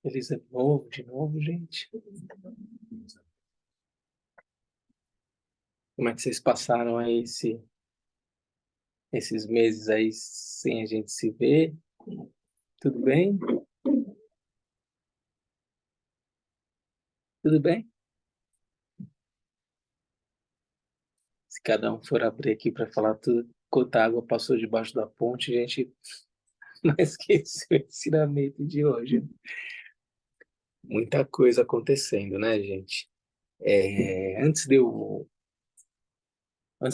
Feliz ano novo, de novo, gente. Como é que vocês passaram aí esses meses aí sem a gente se ver? Tudo bem? Tudo bem? Se cada um for abrir aqui para falar tudo, quanta água passou debaixo da ponte, a gente não esquece o ensinamento de hoje. Muita coisa acontecendo, né, gente? Antes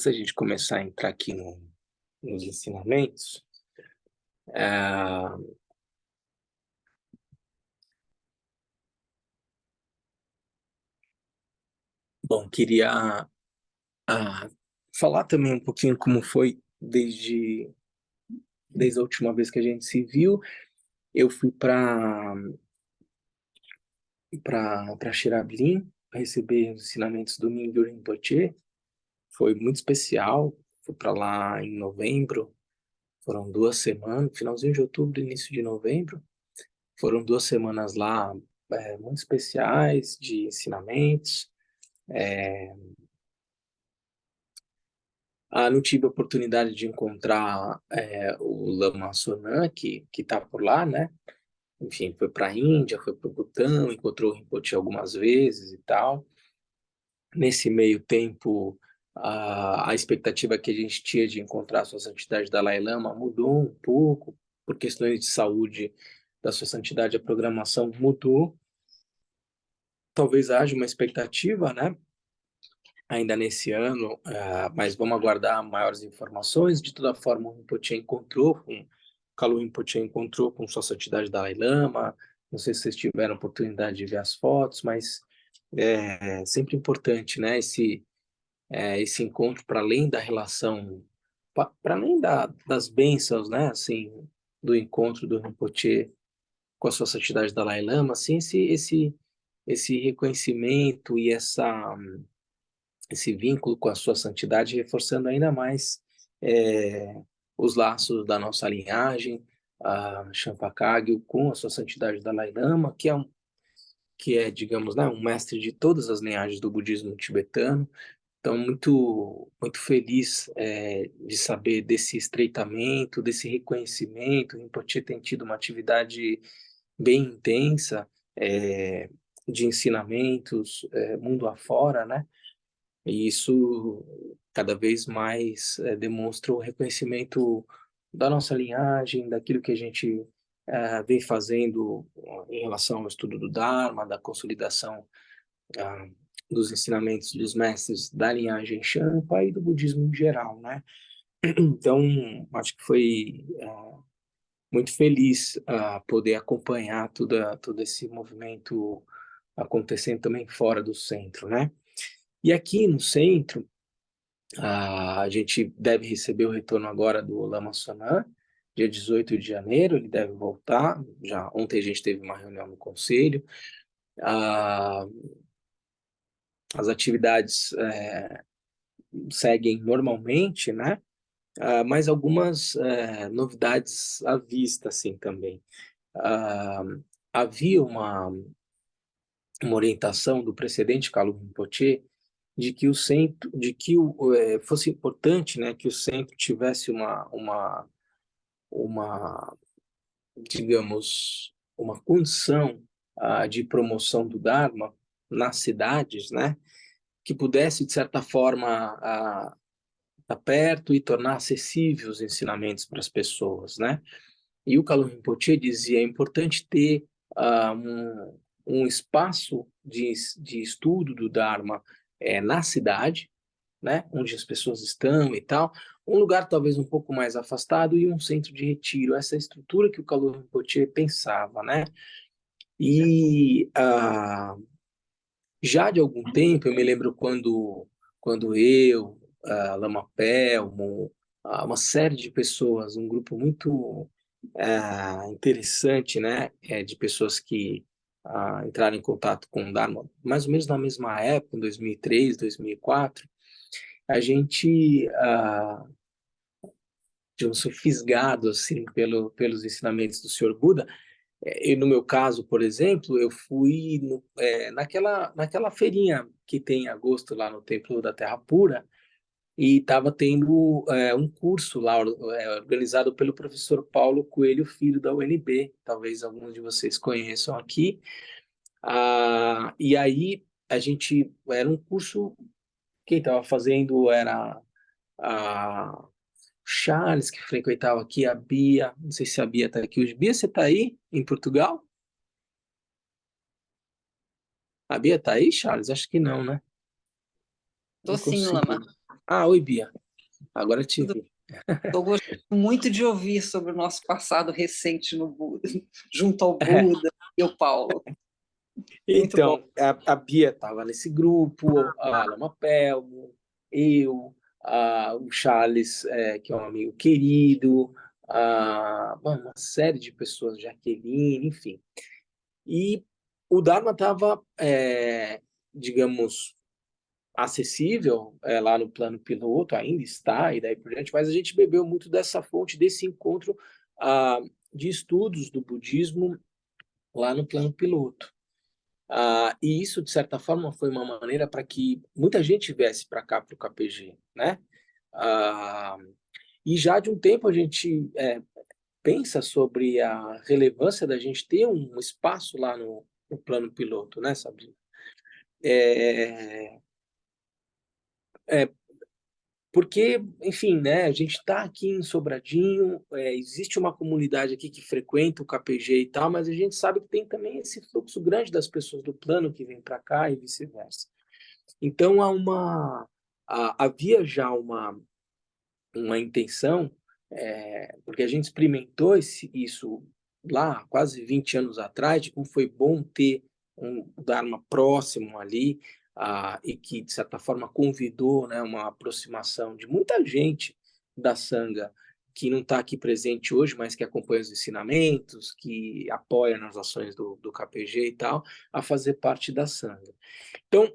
da gente começar a entrar aqui nos ensinamentos, ah, bom, queria ah, falar também um pouquinho como foi desde a última vez que a gente se viu. Eu fui para Xirablin receber os ensinamentos do Mingyur Rinpoche. Foi muito especial. Fui para lá em novembro. Foram 2 semanas, finalzinho de outubro, início de novembro. Foram 2 semanas lá, muito especiais de ensinamentos. Não tive a oportunidade de encontrar o Lama Sonan, que está por lá, né? Enfim, foi para a Índia, foi para o Butão, encontrou o Rinpoche algumas vezes e tal. Nesse meio tempo, a expectativa que a gente tinha de encontrar a Sua Santidade Dalai Lama mudou um pouco, por questões de saúde da Sua Santidade, a programação mudou. Talvez haja uma expectativa, né? Ainda nesse ano, mas vamos aguardar maiores informações. De toda forma, o Kalu Rinpoche encontrou com Sua Santidade Dalai Lama. Não sei se vocês tiveram oportunidade de ver as fotos, mas é sempre importante, né? Esse encontro para além da relação, para além das bênçãos, né? Assim, do encontro do Rinpoche com a Sua Santidade Dalai Lama, assim, esse reconhecimento e esse vínculo com a Sua Santidade, reforçando ainda mais é, os laços da nossa linhagem, a Champa Kagyu com a Sua Santidade Dalai Lama, que é, digamos, né, um mestre de todas as linhagens do budismo tibetano. Então, muito feliz de saber desse estreitamento, desse reconhecimento. O Rinpoche tem tido uma atividade bem intensa de ensinamentos mundo afora, né? E isso cada vez mais demonstra o reconhecimento da nossa linhagem, daquilo que a gente vem fazendo em relação ao estudo do Dharma, da consolidação ah, dos ensinamentos dos mestres da linhagem Champa e do budismo em geral, né? Então, acho que foi muito feliz poder acompanhar todo esse movimento acontecendo também fora do centro, né? E aqui no centro, a gente deve receber o retorno agora do Lama Sonan, dia 18 de janeiro, ele deve voltar. Já ontem a gente teve uma reunião no conselho. Ah, as atividades seguem normalmente, né? Mas algumas novidades à vista, assim, também. Ah, havia uma orientação do precedente Kalu Rinpoche de que o centro, fosse importante, né, que o centro tivesse uma digamos, uma condição de promoção do Dharma nas cidades, né, que pudesse de certa forma estar perto e tornar acessíveis os ensinamentos para as pessoas, né? E o Kalu Rinpoche dizia: é importante ter um espaço de estudo do Dharma na cidade, né, onde as pessoas estão e tal, um lugar talvez um pouco mais afastado e um centro de retiro, essa estrutura que o Kalu Rinpoche pensava, né? E já de algum tempo, eu me lembro quando eu, Lama Pelmo, uma série de pessoas, um grupo muito interessante, né, de pessoas que entraram em contato com o Dharma, mais ou menos na mesma época, em 2003, 2004, a gente, digamos, foi fisgado assim pelos ensinamentos do Sr. Buda, E no meu caso, por exemplo, eu fui naquela feirinha que tem em agosto lá no Templo da Terra Pura, e estava tendo um curso lá organizado pelo professor Paulo Coelho Filho da UNB, talvez alguns de vocês conheçam aqui. E aí a gente era um curso, quem estava fazendo era a Charles, que frequentava aqui, a Bia, não sei se a Bia está aqui hoje. Bia, você está aí em Portugal? A Bia está aí, Charles? Acho que não, né? Tô Não sim, consigo. Lama. Oi, Bia. Agora te Tudo. vi. Tô gostando muito de ouvir sobre o nosso passado recente no Buda, junto ao Buda e ao Paulo. Muito bom. Então, a Bia estava nesse grupo, a Lama Pelmo, eu, o Charles, que é um amigo querido, uma série de pessoas, Jaqueline, enfim. E o Dharma estava, digamos, acessível lá no plano piloto, ainda está, e daí por diante, mas a gente bebeu muito dessa fonte, desse encontro ah, de estudos do budismo lá no plano piloto. E isso, de certa forma, foi uma maneira para que muita gente viesse para cá, para o KPG, né? Ah, e já de um tempo a gente pensa sobre a relevância da gente ter um espaço lá no plano piloto, né, Sabrina? É, é, Porque, enfim, né, a gente está aqui em Sobradinho, existe uma comunidade aqui que frequenta o KPG e tal, mas a gente sabe que tem também esse fluxo grande das pessoas do plano que vêm para cá e vice-versa. Então, havia já uma intenção, porque a gente experimentou isso lá quase 20 anos atrás, de como foi bom ter um Dharma próximo ali, e que, de certa forma, convidou, né, uma aproximação de muita gente da Sangha, que não está aqui presente hoje, mas que acompanha os ensinamentos, que apoia nas ações do KPG e tal, a fazer parte da Sangha. Então,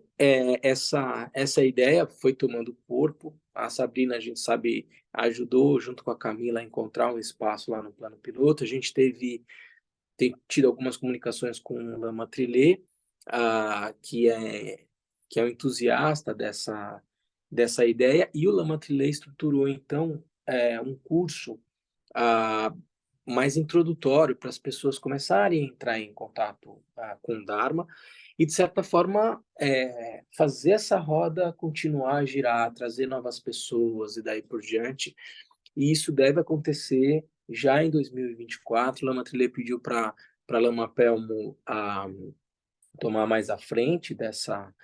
essa ideia foi tomando corpo. A Sabrina, a gente sabe, ajudou, junto com a Camila, a encontrar um espaço lá no plano piloto. A gente tem tido algumas comunicações com o Lama Trilê, que é um entusiasta dessa ideia, e o Lama Trilê estruturou, então, um curso ah, mais introdutório para as pessoas começarem a entrar em contato com o Dharma e, de certa forma, fazer essa roda continuar a girar, trazer novas pessoas e daí por diante. E isso deve acontecer já em 2024. Lama Trilê pediu para Lama Pelmo tomar mais à frente dessa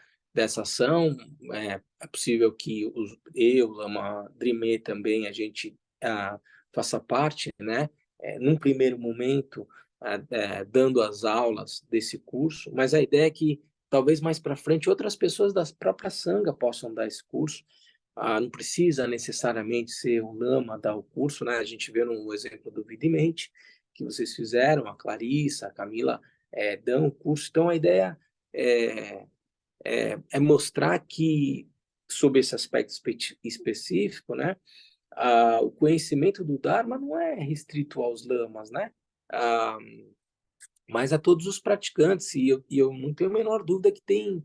ação. É possível que eu, Lama Drimê também, a gente faça parte, né? Num primeiro momento, dando as aulas desse curso, mas a ideia é que talvez mais para frente outras pessoas da própria Sangha possam dar esse curso. Não precisa necessariamente ser o Lama dar o curso, né? A gente vê no exemplo do Vida e Mente, que vocês fizeram, a Clarissa, a Camila, dão o curso. Então, a ideia é, é mostrar que, sob esse aspecto específico, né, o conhecimento do Dharma não é restrito aos lamas, né, ah, mas a todos os praticantes. E eu não tenho a menor dúvida que tem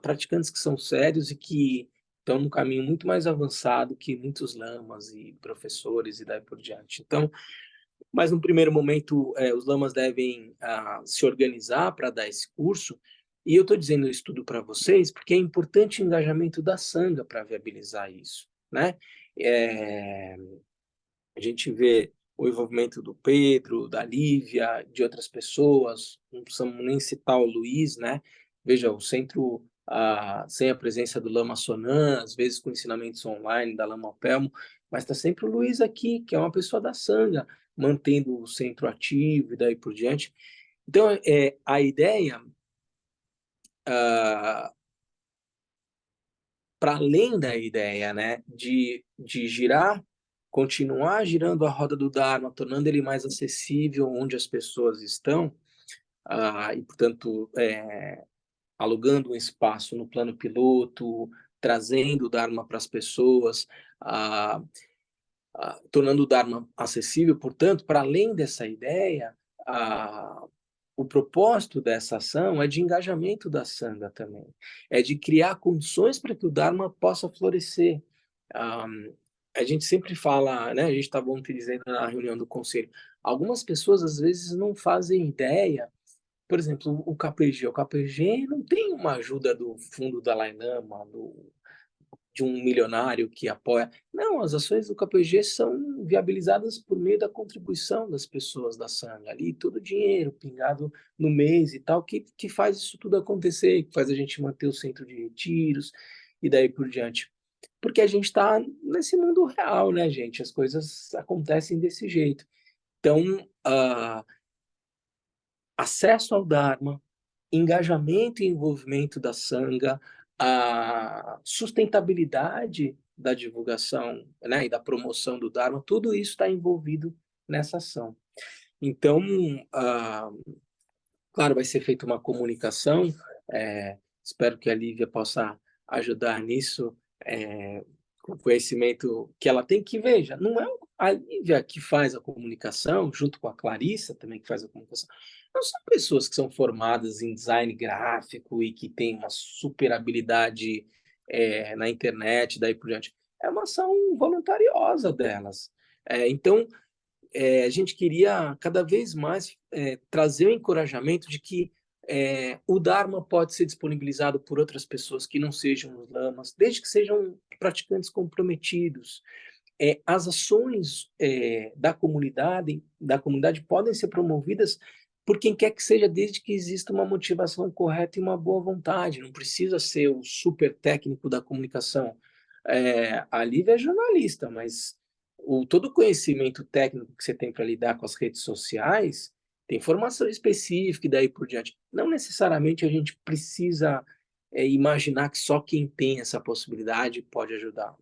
praticantes que são sérios e que estão num caminho muito mais avançado que muitos lamas e professores e daí por diante. Então, mas no primeiro momento, os lamas devem se organizar para dar esse curso. E eu estou dizendo isso tudo para vocês porque é importante o engajamento da Sangha para viabilizar isso, né? É, a gente vê o envolvimento do Pedro, da Lívia, de outras pessoas, não precisamos nem citar o Luiz, né? Veja, o centro, sem a presença do Lama Sonan, às vezes com ensinamentos online da Lama Pelmo, mas está sempre o Luiz aqui, que é uma pessoa da Sangha, mantendo o centro ativo e daí por diante. Então, a ideia, ah, para além da ideia, né, de girar, continuar girando a roda do Dharma, tornando ele mais acessível onde as pessoas estão, e, portanto, alugando um espaço no plano piloto, trazendo o Dharma para as pessoas, tornando o Dharma acessível. Portanto, para além dessa ideia, o propósito dessa ação é de engajamento da Sangha também, é de criar condições para que o Dharma possa florescer. Ah, a gente sempre fala, né, a gente estava ontem dizendo na reunião do conselho, algumas pessoas às vezes não fazem ideia, por exemplo, o KPG não tem uma ajuda do fundo Dalai Lama, de um milionário que apoia. Não, as ações do KPG são viabilizadas por meio da contribuição das pessoas da Sangha ali, todo o dinheiro pingado no mês e tal, que faz isso tudo acontecer, que faz a gente manter o centro de retiros e daí por diante. Porque a gente está nesse mundo real, né, gente? As coisas acontecem desse jeito. Então, acesso ao Dharma, engajamento e envolvimento da Sangha, a sustentabilidade da divulgação, né, e da promoção do Dharma, tudo isso está envolvido nessa ação. Então, claro, vai ser feita uma comunicação, espero que a Lívia possa ajudar nisso, com o conhecimento que ela tem, que veja, não é a Lívia que faz a comunicação, junto com a Clarissa também que faz a comunicação, não são pessoas que são formadas em design gráfico e que têm uma super habilidade na internet, daí por diante. É uma ação voluntariosa delas. Então, a gente queria cada vez mais trazer o encorajamento de que o Dharma pode ser disponibilizado por outras pessoas que não sejam os lamas, desde que sejam praticantes comprometidos. As ações da comunidade podem ser promovidas por quem quer que seja, desde que exista uma motivação correta e uma boa vontade. Não precisa ser o super técnico da comunicação. A Lívia é jornalista, mas todo o conhecimento técnico que você tem para lidar com as redes sociais tem formação específica e daí por diante. Não necessariamente a gente precisa imaginar que só quem tem essa possibilidade pode ajudar.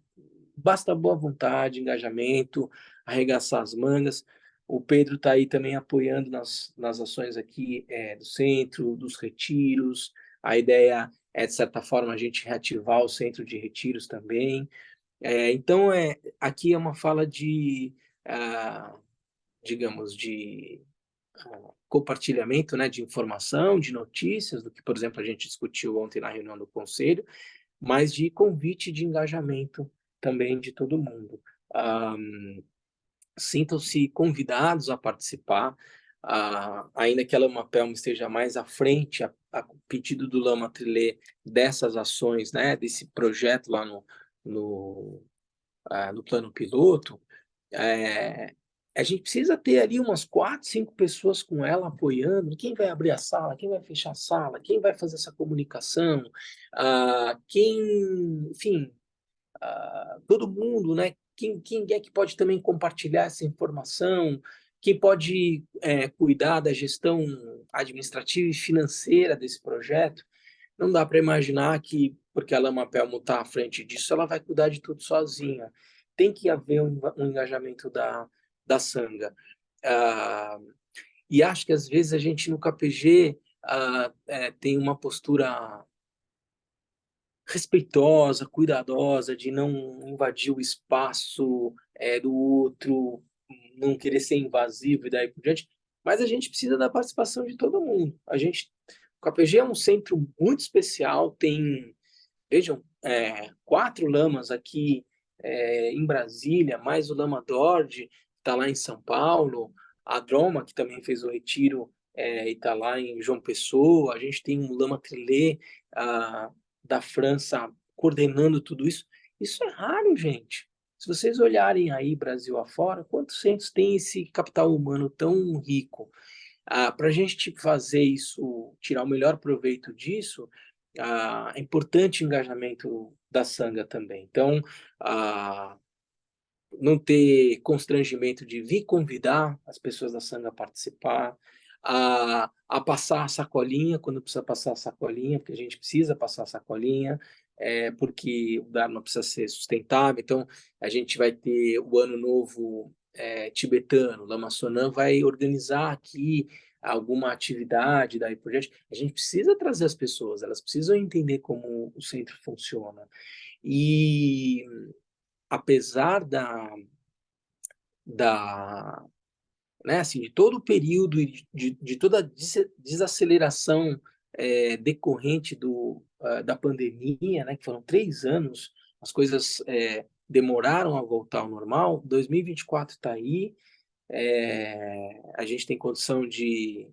Basta boa vontade, engajamento, arregaçar as mangas. O Pedro está aí também apoiando nas ações aqui do centro, dos retiros. A ideia é, de certa forma, a gente reativar o centro de retiros também. Então, aqui é uma fala de, digamos, de compartilhamento, né, de informação, de notícias, do que, por exemplo, a gente discutiu ontem na reunião do conselho, mas de convite de engajamento também de todo mundo. Sintam-se convidados a participar, ainda que a Lama Pelmo esteja mais à frente, a pedido do Lama Trilê, dessas ações, né, desse projeto lá no plano piloto, a gente precisa ter ali umas 4, 5 pessoas com ela apoiando. Quem vai abrir a sala, quem vai fechar a sala, quem vai fazer essa comunicação, enfim, todo mundo, né? Quem é que pode também compartilhar essa informação? Quem pode cuidar da gestão administrativa e financeira desse projeto? Não dá para imaginar que, porque a Lama Pelmo está à frente disso, ela vai cuidar de tudo sozinha. Tem que haver um engajamento da Sangha. Ah, e acho que, às vezes, a gente no KPG tem uma postura respeitosa, cuidadosa, de não invadir o espaço do outro, não querer ser invasivo e daí por diante, mas a gente precisa da participação de todo mundo. O KPG é um centro muito especial, tem, vejam, 4 lamas aqui em Brasília, mais o Lama Dorje, que está lá em São Paulo, a Droma, que também fez o retiro e está lá em João Pessoa, a gente tem um Lama Trilê da França coordenando tudo isso. Isso é raro, gente. Se vocês olharem aí Brasil afora, quantos centros tem esse capital humano tão rico? Para a gente fazer isso, tirar o melhor proveito disso, é importante o engajamento da Sangha também. Então, não ter constrangimento de vir convidar as pessoas da Sangha a participar, a passar a sacolinha quando precisa passar a sacolinha, porque a gente precisa passar a sacolinha, porque o Dharma precisa ser sustentável. Então, a gente vai ter o Ano Novo tibetano, Lama Sonam vai organizar aqui alguma atividade, daí por diante. A gente precisa trazer as pessoas, elas precisam entender como o centro funciona. E apesar da né, assim, de todo o período e de toda a desaceleração decorrente da pandemia, né, que foram 3 anos, as coisas demoraram a voltar ao normal. 2024 está aí, a gente tem condição de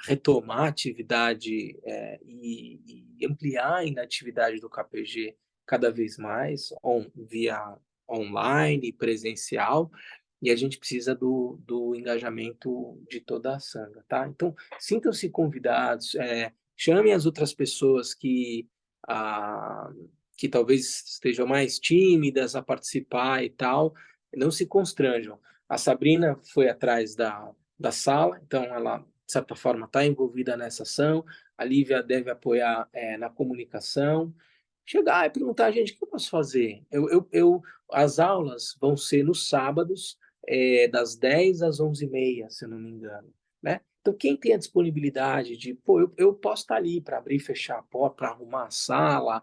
retomar a atividade e ampliar ainda a atividade do KPG cada vez mais, via online, presencial, e a gente precisa do engajamento de toda a sanga, tá? Então, sintam-se convidados, chamem as outras pessoas que talvez estejam mais tímidas a participar e tal, não se constranjam. A Sabrina foi atrás da sala, então ela, de certa forma, está envolvida nessa ação. A Lívia deve apoiar na comunicação. Chegar e perguntar, gente, o que eu posso fazer? As aulas vão ser nos sábados, das 10 às 11h30, se eu não me engano, né? Então, quem tem a disponibilidade de, pô, eu posso estar ali para abrir e fechar a porta, para arrumar a sala,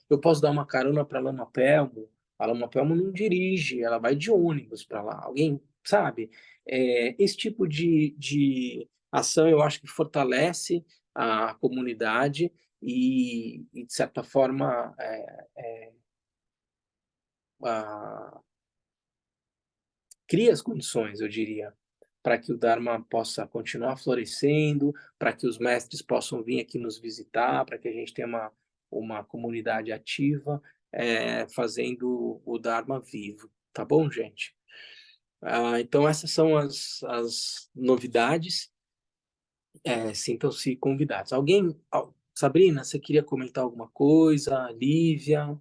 eu posso dar uma carona para a Lama Pelmo. A Lama Pelmo não dirige, ela vai de ônibus para lá. Alguém, sabe? Esse tipo de ação eu acho que fortalece a comunidade de certa forma, cria as condições, eu diria, para que o Dharma possa continuar florescendo, para que os mestres possam vir aqui nos visitar, para que a gente tenha uma comunidade ativa, fazendo o Dharma vivo. Tá bom, gente? Então, essas são as novidades. Sintam-se convidados. Sabrina, você queria comentar alguma coisa? Lívia?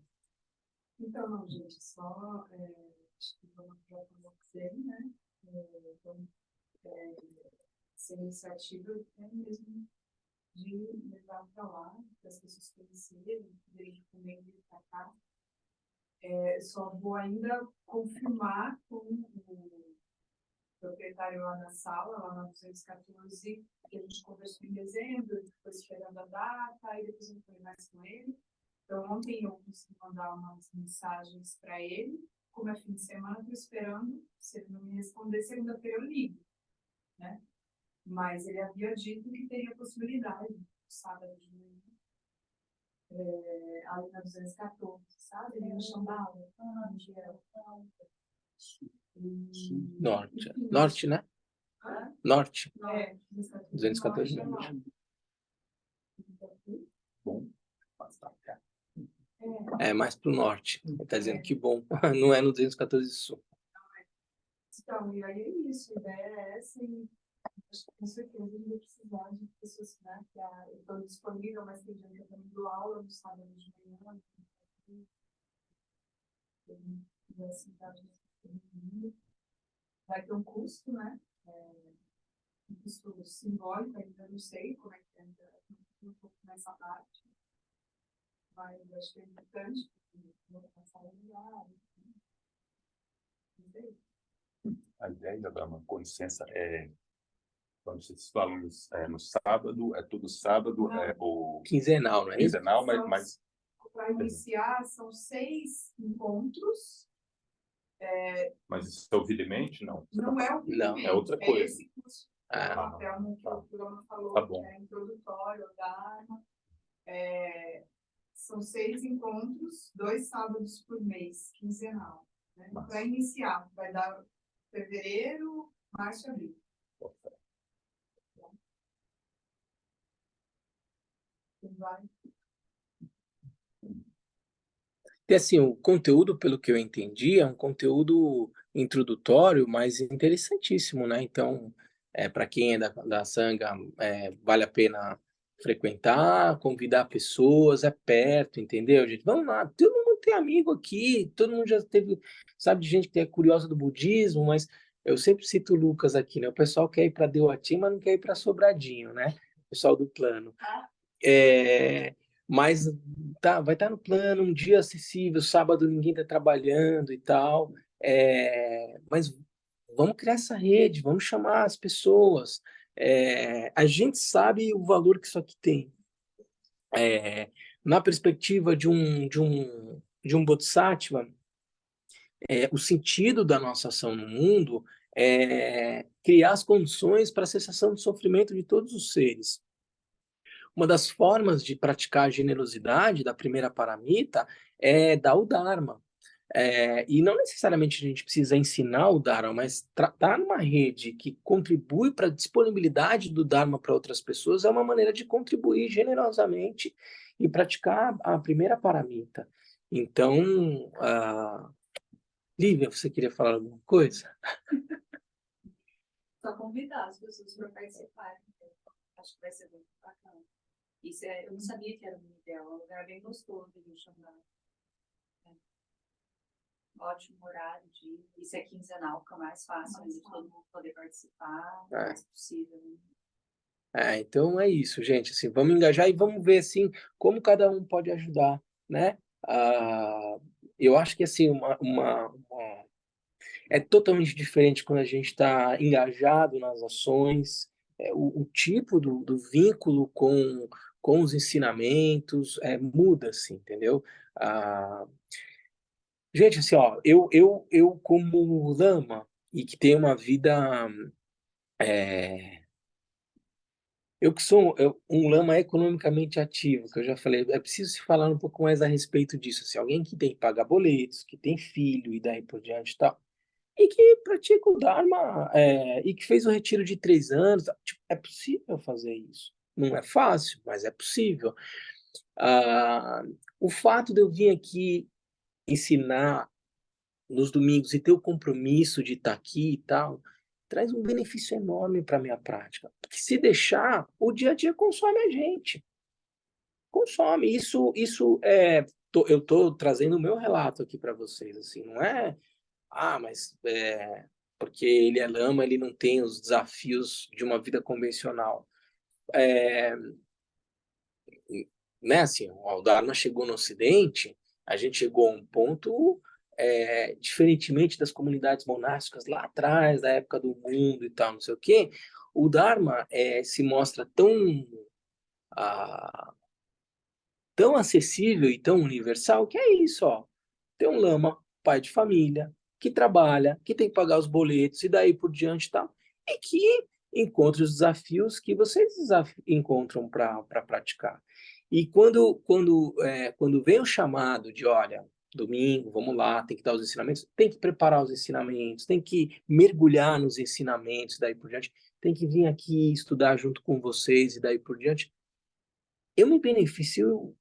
Então, não, gente, só acho que vamos já dizer, né? Então, essa iniciativa é mesmo de levar para lá, para as pessoas conhecerem, poderem também vir para cá. Só vou ainda confirmar com o proprietário lá da sala, lá na 214, que a gente conversou em dezembro, depois esperando a data, e depois eu falei mais com ele. Então, ontem eu consegui mandar umas mensagens para ele, como é fim de semana, estou esperando, se ele não me responder, segunda-feira eu ligo, né? Mas ele havia dito que teria possibilidade, sábado de manhã, ali na 214, sabe? Ali no chão da aula, Norte. Norte, né? Norte. 214 bom. Mais para o norte. Ele está dizendo que bom. Não é no 214 Sul. Então, e aí é isso. A ideia é essa e acho que com certeza a gente vai precisar de pessoas, né, que eu estou disponível, mas tem gente que eu também dou aula no sábado de manhã. Vai ter um custo, né? Um custo simbólico, ainda não sei como é que é, um pouco nessa parte. Mas eu acho que é importante, porque vou passar a olhar. A ideia da Dharma, com licença, quando vocês falam no sábado, todo sábado, o quinzenal, não é isso? Quinzenal, mas para iniciar, são 6 encontros. Mas isso é o Videmente? Não. Não é o Videmente. Não, é outra coisa. É esse curso. O papel que o programa falou, tá bom. Que é introdutório, Dharma. São 6 encontros, 2 sábados por mês, quinzenal. Né? Para iniciar, vai dar fevereiro, março e abril. Vai. E assim, o conteúdo, pelo que eu entendi, é um conteúdo introdutório, mas interessantíssimo, né? Então, para quem é da Sangha, vale a pena frequentar, convidar pessoas, é perto, entendeu, gente? Vamos lá, todo mundo tem amigo aqui, todo mundo já teve, sabe, de gente que é curiosa do budismo, mas eu sempre cito o Lucas aqui, né? O pessoal quer ir para Deuati, mas não quer ir para Sobradinho, né? O pessoal do plano. Mas vai estar no plano, um dia acessível, sábado ninguém está trabalhando e tal. Mas vamos criar essa rede, vamos chamar as pessoas. A gente sabe o valor que isso aqui tem. Na perspectiva de um Bodhisattva, o sentido da nossa ação no mundo criar as condições para a cessação do sofrimento de todos os seres. Uma das formas de praticar a generosidade da primeira paramita é dar o Dharma. E não necessariamente a gente precisa ensinar o Dharma, mas tratar numa rede que contribui para a disponibilidade do Dharma para outras pessoas é uma maneira de contribuir generosamente e praticar a primeira paramita. Então, Lívia, você queria falar alguma coisa? Só convidar as pessoas para participarem. Acho que vai ser muito bacana. Eu não sabia que era um ideal, é um lugar bem gostoso de chamar. Ótimo horário isso é quinzenal, fica mais fácil de todo mundo poder participar, o mais possível. Então é isso, gente. Assim, vamos engajar e vamos ver assim como cada um pode ajudar, né? Eu acho que assim é totalmente diferente quando a gente está engajado nas ações, o tipo do vínculo com os ensinamentos muda, assim, entendeu? Ah, gente, assim, ó, eu como lama e que tenho uma vida, eu que sou um lama economicamente ativo, que eu já falei, é preciso se falar um pouco mais a respeito disso, assim, alguém que tem que pagar boletos, que tem filho e daí por diante e tal, e que pratica o Dharma, e que fez o retiro de 3 anos, tipo, é possível fazer isso. Não é fácil, mas é possível. Ah, o fato de eu vir aqui ensinar nos domingos e ter o compromisso de estar aqui e tal, traz um benefício enorme para a minha prática. Porque se deixar, o dia a dia consome a gente. Consome. Eu estou trazendo o meu relato aqui para vocês. Assim, não é, mas porque ele é lama, ele não tem os desafios de uma vida convencional. É, né, assim, o Dharma chegou no Ocidente, a gente chegou a um ponto, diferentemente das comunidades monásticas lá atrás, da época do mundo e tal, não sei o quê, o Dharma se mostra ah, tão acessível e tão universal que é isso, ó. Tem um lama, pai de família, que trabalha, que tem que pagar os boletos e daí por diante e tal, e que encontra os desafios que vocês encontram para praticar. E quando vem o chamado de, olha, domingo, vamos lá, tem que dar os ensinamentos, tem que preparar os ensinamentos, tem que mergulhar nos ensinamentos, e daí por diante, tem que vir aqui estudar junto com vocês e daí por diante, eu me beneficio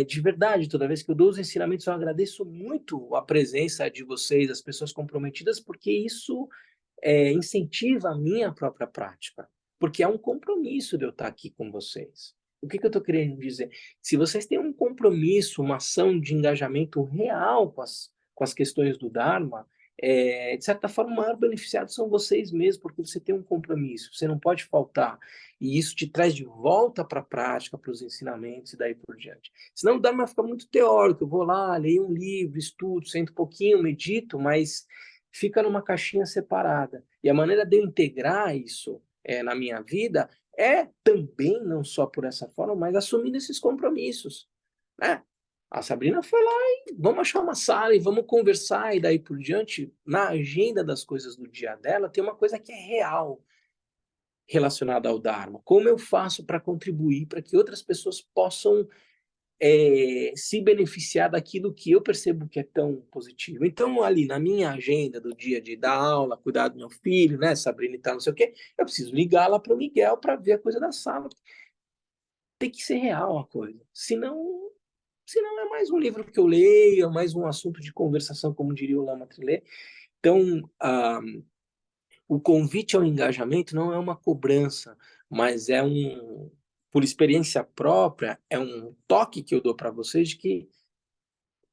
de verdade, toda vez que eu dou os ensinamentos, eu agradeço muito a presença de vocês, as pessoas comprometidas, porque isso incentiva a minha própria prática, porque é um compromisso de eu estar aqui com vocês. O que eu estou querendo dizer? Se vocês têm um compromisso, uma ação de engajamento real com as questões do Dharma, de certa forma, o maior beneficiado são vocês mesmos, porque você tem um compromisso, você não pode faltar. E isso te traz de volta para a prática, para os ensinamentos e daí por diante. Senão o Dharma fica muito teórico. Eu vou lá, leio um livro, estudo, sento um pouquinho, medito, mas fica numa caixinha separada. E a maneira de eu integrar isso na minha vida é também, não só por essa forma, mas assumindo esses compromissos. Né? A Sabrina foi lá e vamos achar uma sala e vamos conversar, e daí por diante, na agenda das coisas do dia dela, tem uma coisa que é real relacionada ao Dharma. Como eu faço para contribuir para que outras pessoas possam se beneficiar daquilo que eu percebo que é tão positivo. Então, ali na minha agenda do dia de dar aula, cuidar do meu filho, né, Sabrina e tal, não sei o quê, eu preciso ligar lá para o Miguel para ver a coisa da sala. Tem que ser real a coisa. Senão é mais um livro que eu leio, é mais um assunto de conversação, como diria o Lama Trilê. Então, o convite ao engajamento não é uma cobrança, mas por experiência própria, é um toque que eu dou para vocês de que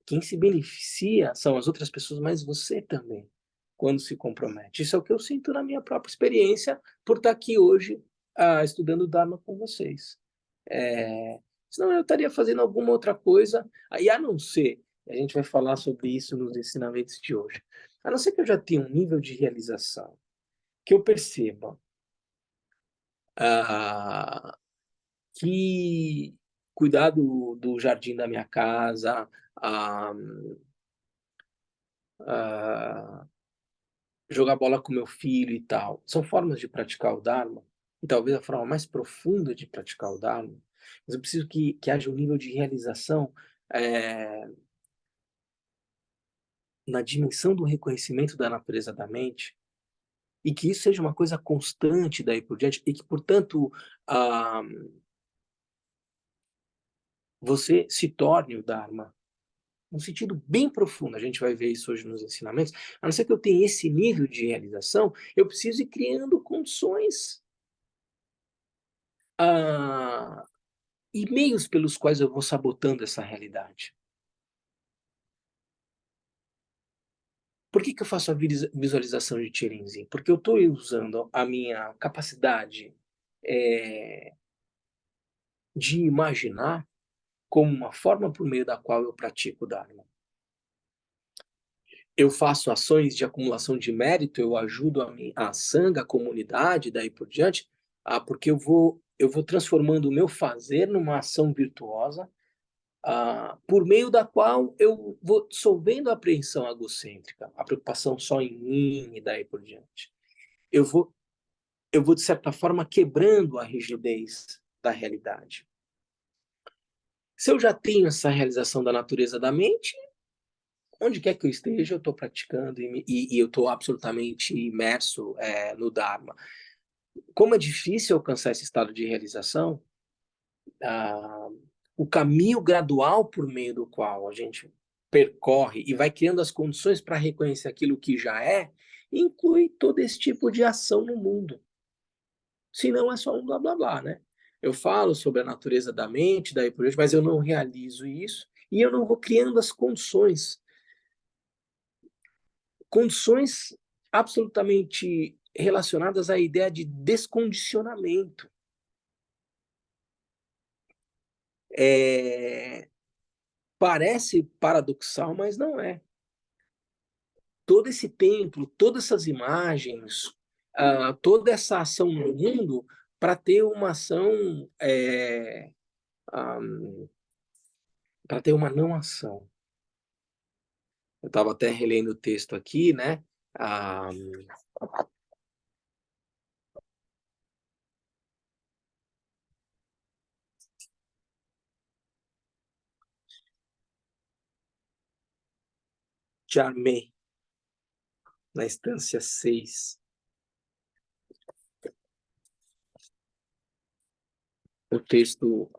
quem se beneficia são as outras pessoas, mas você também, quando se compromete. Isso é o que eu sinto na minha própria experiência por estar aqui hoje estudando Dharma com vocês. Senão eu estaria fazendo alguma outra coisa, e a não ser, a gente vai falar sobre isso nos ensinamentos de hoje, a não ser que eu já tenha um nível de realização, que eu perceba ah, que cuidar do jardim da minha casa, ah, ah, jogar bola com meu filho e tal. São formas de praticar o Dharma, e talvez a forma mais profunda de praticar o Dharma, mas eu preciso que haja um nível de realização na dimensão do reconhecimento da natureza da mente, e que isso seja uma coisa constante daí por diante, e que, portanto, ah, você se torne o Dharma, num sentido bem profundo. A gente vai ver isso hoje nos ensinamentos. A não ser que eu tenha esse nível de realização, eu preciso ir criando condições e meios pelos quais eu vou sabotando essa realidade. Por que eu faço a visualização de Chirinzin? Porque eu estou usando a minha capacidade de imaginar como uma forma por meio da qual eu pratico o Dharma. Eu faço ações de acumulação de mérito, eu ajudo a Sangha, a comunidade, daí por diante, porque eu vou transformando o meu fazer numa ação virtuosa, por meio da qual eu vou dissolvendo a apreensão egocêntrica, a preocupação só em mim e daí por diante. Eu vou, de certa forma, quebrando a rigidez da realidade. Se eu já tenho essa realização da natureza da mente, onde quer que eu esteja, eu estou praticando e eu estou absolutamente imerso no Dharma. Como é difícil alcançar esse estado de realização, o caminho gradual por meio do qual a gente percorre e vai criando as condições para reconhecer aquilo que já é, inclui todo esse tipo de ação no mundo. Senão é só um blá blá blá, né? Eu falo sobre a natureza da mente, daí por diante, mas eu não realizo isso e eu não vou criando as condições absolutamente relacionadas à ideia de descondicionamento. Parece paradoxal, mas não é. Todo esse templo, todas essas imagens, toda essa ação no mundo, para ter uma ação, para ter uma não ação. Eu estava até relendo o texto aqui, né? Charmé, na instância 6. O texto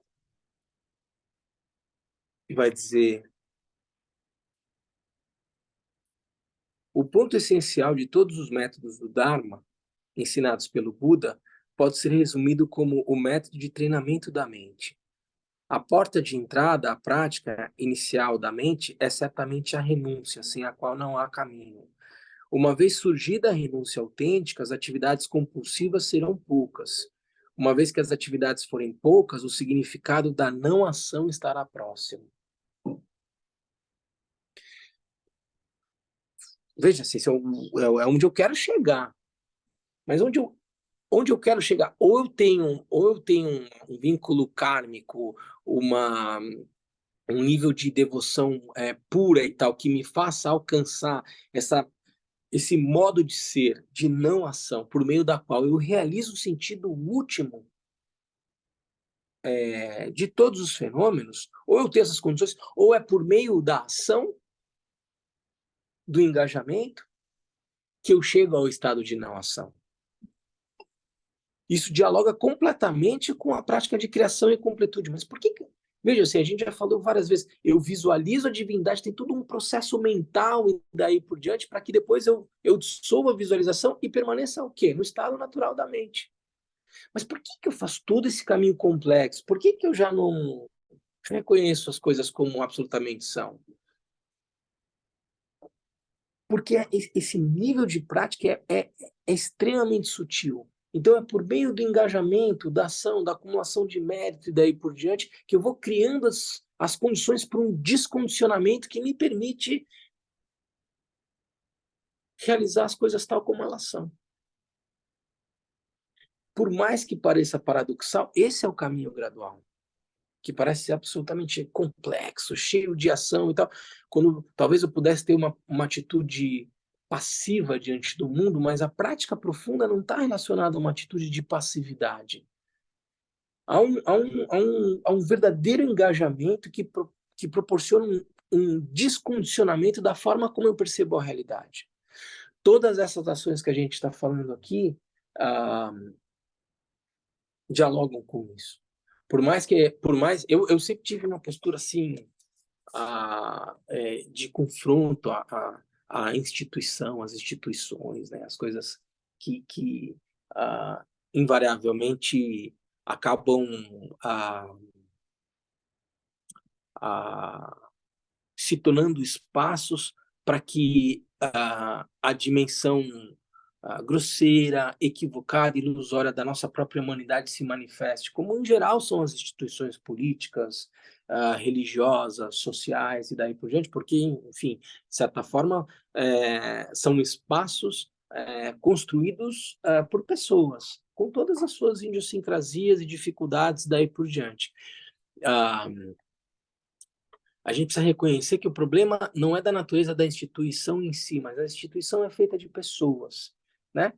vai dizer: o ponto essencial de todos os métodos do Dharma, ensinados pelo Buda, pode ser resumido como o método de treinamento da mente. A porta de entrada à prática inicial da mente é certamente a renúncia, sem a qual não há caminho. Uma vez surgida a renúncia autêntica, as atividades compulsivas serão poucas. Uma vez que as atividades forem poucas, o significado da não ação estará próximo. Veja, assim, é onde eu quero chegar. Mas onde eu quero chegar? Ou eu tenho um vínculo kármico, um nível de devoção pura e tal, que me faça alcançar esse modo de ser, de não ação, por meio da qual eu realizo o sentido último de todos os fenômenos, ou eu tenho essas condições, ou é por meio da ação, do engajamento, que eu chego ao estado de não ação. Isso dialoga completamente com a prática de criação e completude. Mas por que... Veja, assim, a gente já falou várias vezes, eu visualizo a divindade, tem todo um processo mental e daí por diante, para que depois eu dissolva a visualização e permaneça o quê? No estado natural da mente. Mas por que eu faço todo esse caminho complexo? Por que eu já não reconheço as coisas como absolutamente são? Porque esse nível de prática é extremamente sutil. Então, é por meio do engajamento, da ação, da acumulação de mérito e daí por diante, que eu vou criando as condições para um descondicionamento que me permite realizar as coisas tal como elas são. Por mais que pareça paradoxal, esse é o caminho gradual, que parece ser absolutamente complexo, cheio de ação e tal. Quando talvez eu pudesse ter uma atitude passiva diante do mundo, mas a prática profunda não está relacionada a uma atitude de passividade. Há um verdadeiro engajamento que proporciona um descondicionamento da forma como eu percebo a realidade. Todas essas ações que a gente está falando aqui dialogam com isso. Eu sempre tive uma postura assim de confronto à instituição, às instituições, né, as coisas que invariavelmente acabam se tornando espaços para que a dimensão grosseira, equivocada, ilusória da nossa própria humanidade se manifeste, como em geral são as instituições políticas, religiosas, sociais e daí por diante, porque, enfim, de certa forma, são espaços construídos por pessoas, com todas as suas idiosincrasias e dificuldades daí por diante. A gente precisa reconhecer que o problema não é da natureza da instituição em si, mas a instituição é feita de pessoas, né?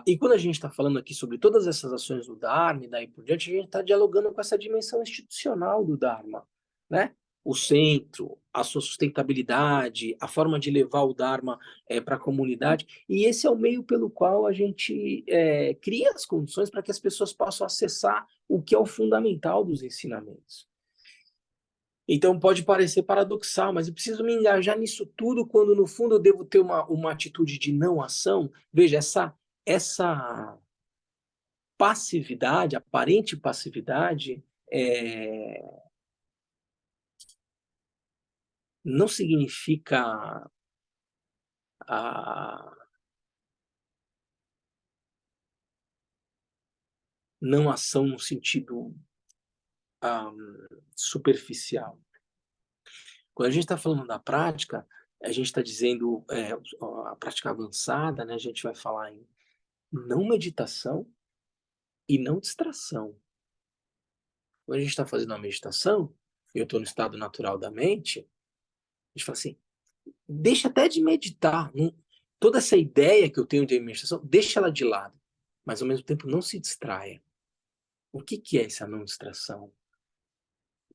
E quando a gente está falando aqui sobre todas essas ações do Dharma e daí por diante, a gente está dialogando com essa dimensão institucional do Dharma, né? O centro, a sua sustentabilidade, a forma de levar o Dharma para a comunidade, e esse é o meio pelo qual a gente cria as condições para que as pessoas possam acessar o que é o fundamental dos ensinamentos. Então pode parecer paradoxal, mas eu preciso me engajar nisso tudo quando no fundo eu devo ter uma atitude de não ação. Veja, essa passividade, aparente passividade, não significa não ação no sentido superficial. Quando a gente está falando da prática, a gente está dizendo a prática avançada, né? A gente vai falar em não meditação e não distração. Quando a gente está fazendo uma meditação, eu estou no estado natural da mente, a gente fala assim, deixa até de meditar. Toda essa ideia que eu tenho de meditação, deixa ela de lado. Mas, ao mesmo tempo, não se distraia. O que é essa não distração?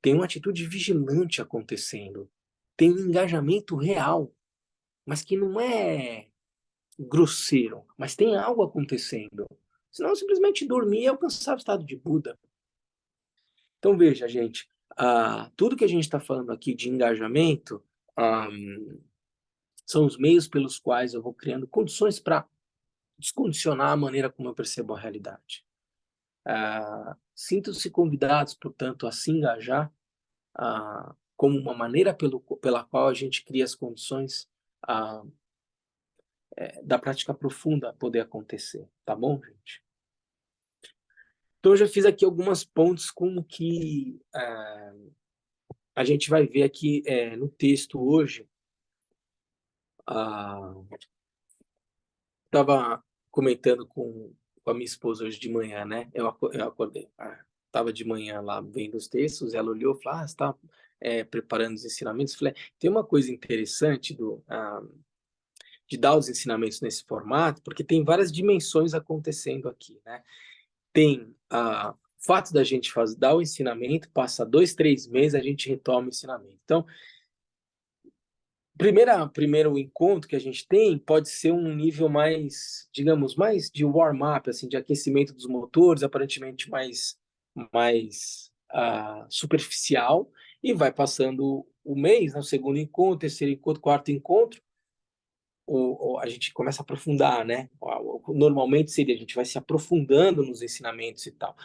Tem uma atitude vigilante acontecendo. Tem um engajamento real, mas que não é grosseiro, mas tem algo acontecendo. Senão, eu simplesmente dormir e alcançar o estado de Buda. Então, veja, gente, tudo que a gente está falando aqui de engajamento são os meios pelos quais eu vou criando condições para descondicionar a maneira como eu percebo a realidade. Sintam-se convidados, portanto, a se engajar como uma maneira pela qual a gente cria as condições da prática profunda poder acontecer. Tá bom, gente? Então, eu já fiz aqui algumas pontes com o que a gente vai ver aqui no texto hoje. Estava comentando com a minha esposa hoje de manhã, né? Eu acordei, estava de manhã lá vendo os textos, ela olhou e falou, você está preparando os ensinamentos? Eu falei, tem uma coisa interessante de dar os ensinamentos nesse formato, porque tem várias dimensões acontecendo aqui, né? Tem o fato da gente dar o ensinamento, passa 2, 3 meses, a gente retoma o ensinamento. Então, primeiro encontro que a gente tem pode ser um nível mais, digamos, mais de warm-up, assim, de aquecimento dos motores, aparentemente mais superficial, e vai passando o mês, né, o segundo encontro, terceiro encontro, quarto encontro, a gente começa a aprofundar, né? Normalmente seria, a gente vai se aprofundando nos ensinamentos e tal.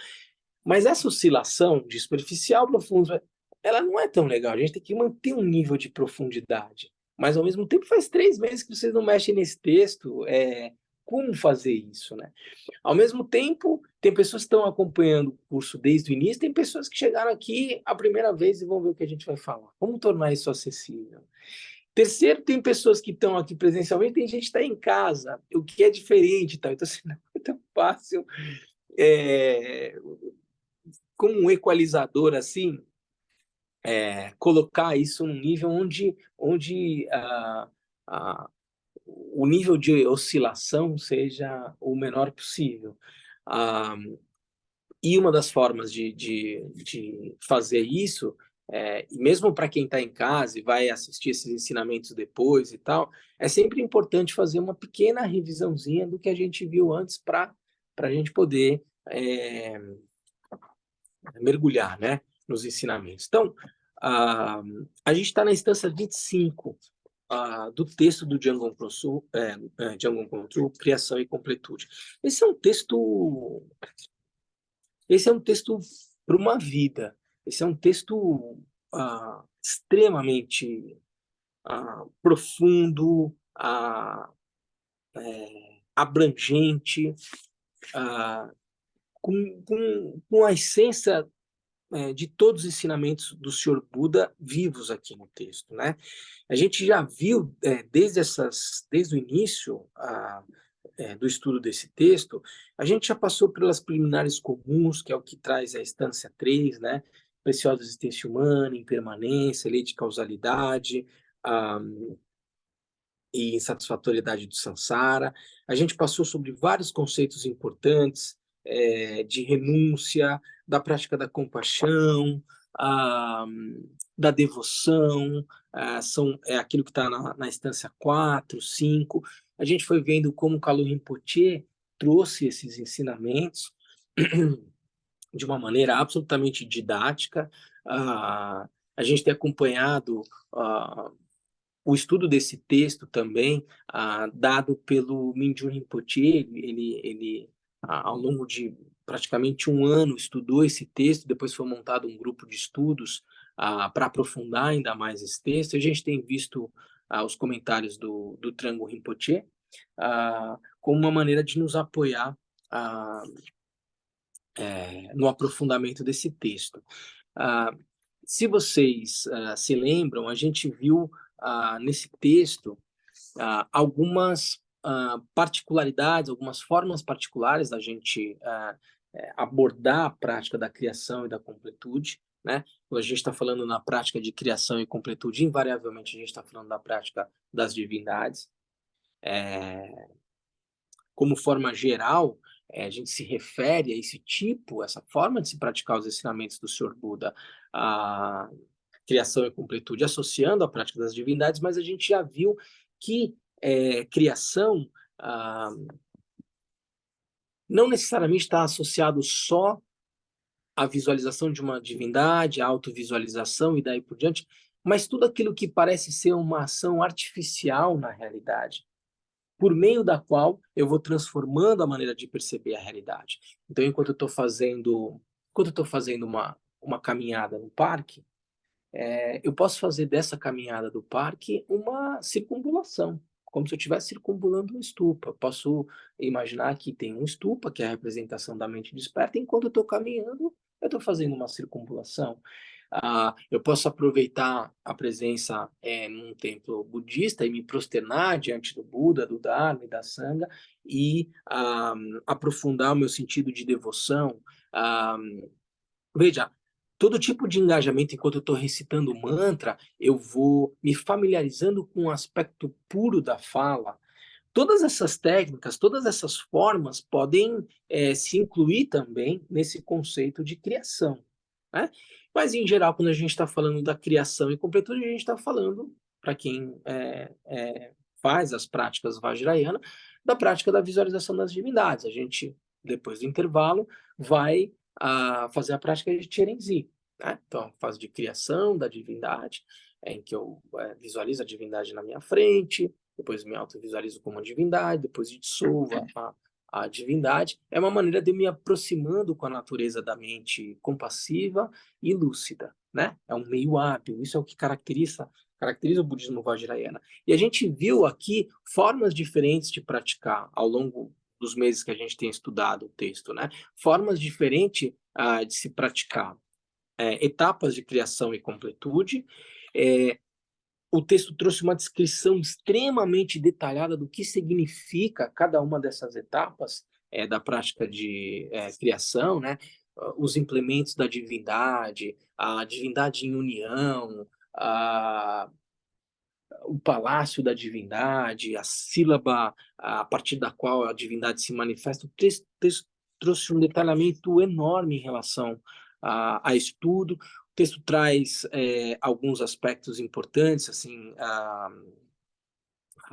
Mas essa oscilação de superficial para profundo, ela não é tão legal. A gente tem que manter um nível de profundidade. Mas, ao mesmo tempo, faz 3 meses que vocês não mexem nesse texto. Como fazer isso, né? Ao mesmo tempo, tem pessoas que estão acompanhando o curso desde o início, tem pessoas que chegaram aqui a primeira vez e vão ver o que a gente vai falar. Como tornar isso acessível? Terceiro, tem pessoas que estão aqui presencialmente, tem gente que está em casa, o que é diferente. Tá? Então, assim, não é tão fácil como um equalizador, assim, colocar isso num nível onde o nível de oscilação seja o menor possível. E uma das formas de fazer isso, e mesmo para quem está em casa e vai assistir esses ensinamentos depois e tal, é sempre importante fazer uma pequena revisãozinha do que a gente viu antes para a gente poder mergulhar, né, nos ensinamentos. Então, a gente está na instância 25 do texto do Django Control, Criação e Completude. Esse é um texto para uma vida. Esse é um texto extremamente profundo, abrangente, com a essência de todos os ensinamentos do Senhor Buda vivos aqui no texto, né? A gente já viu desde o início do estudo desse texto, a gente já passou pelas preliminares comuns, que é o que traz a instância 3, né? Preciosa existência humana, impermanência, lei de causalidade, e insatisfatoriedade do samsara. A gente passou sobre vários conceitos importantes, de renúncia, da prática da compaixão, da devoção, é aquilo que está na instância 4, 5. A gente foi vendo como o Kalu Rinpoche trouxe esses ensinamentos de uma maneira absolutamente didática. A gente tem acompanhado o estudo desse texto também, dado pelo Mingyur Rinpoche. Ele ao longo de praticamente um ano, estudou esse texto, depois foi montado um grupo de estudos para aprofundar ainda mais esse texto. A gente tem visto os comentários do Trango Rinpoche como uma maneira de nos apoiar no aprofundamento desse texto. Se vocês se lembram, a gente viu nesse texto algumas particularidades, algumas formas particulares da gente abordar a prática da criação e da completude, né? Quando a gente está falando na prática de criação e completude, invariavelmente a gente está falando da prática das divindades. Como forma geral, a gente se refere a essa forma de se praticar os ensinamentos do Senhor Buda, a criação e completude, associando a prática das divindades, mas a gente já viu que criação não necessariamente está associado só à visualização de uma divindade, à autovisualização e daí por diante, mas tudo aquilo que parece ser uma ação artificial na realidade, por meio da qual eu vou transformando a maneira de perceber a realidade. Então, enquanto eu estou fazendo uma caminhada no parque, eu posso fazer dessa caminhada do parque uma circunvalação, como se eu estivesse circunambulando um stupa. Posso imaginar que tem um stupa, que é a representação da mente desperta, e enquanto eu estou caminhando, eu estou fazendo uma circunvalação. Eu posso aproveitar a presença num templo budista e me prosternar diante do Buda, do Dharma e da Sangha e aprofundar o meu sentido de devoção. Veja, todo tipo de engajamento, enquanto eu estou recitando o mantra, eu vou me familiarizando com o aspecto puro da fala. Todas essas técnicas, todas essas formas podem se incluir também nesse conceito de criação, né? Mas, em geral, quando a gente está falando da criação e completude, a gente está falando, para quem faz as práticas Vajrayana, da prática da visualização das divindades. A gente, depois do intervalo, vai fazer a prática de Cherenzi, né? Então, a fase de criação da divindade, em que eu visualizo a divindade na minha frente, depois me autovisualizo como uma divindade, depois dissolvo a divindade. É uma maneira de me aproximando com a natureza da mente compassiva e lúcida, né? É um meio hábil, isso é o que caracteriza o budismo Vajrayana. E a gente viu aqui formas diferentes de praticar ao longo dos meses que a gente tem estudado o texto, né? Formas diferentes de se praticar. Etapas de criação e completude. O texto trouxe uma descrição extremamente detalhada do que significa cada uma dessas etapas da prática de criação, né? Os implementos da divindade, a divindade em união, o palácio da divindade, a sílaba a partir da qual a divindade se manifesta. O texto trouxe um detalhamento enorme em relação a estudo. O texto traz alguns aspectos importantes, assim,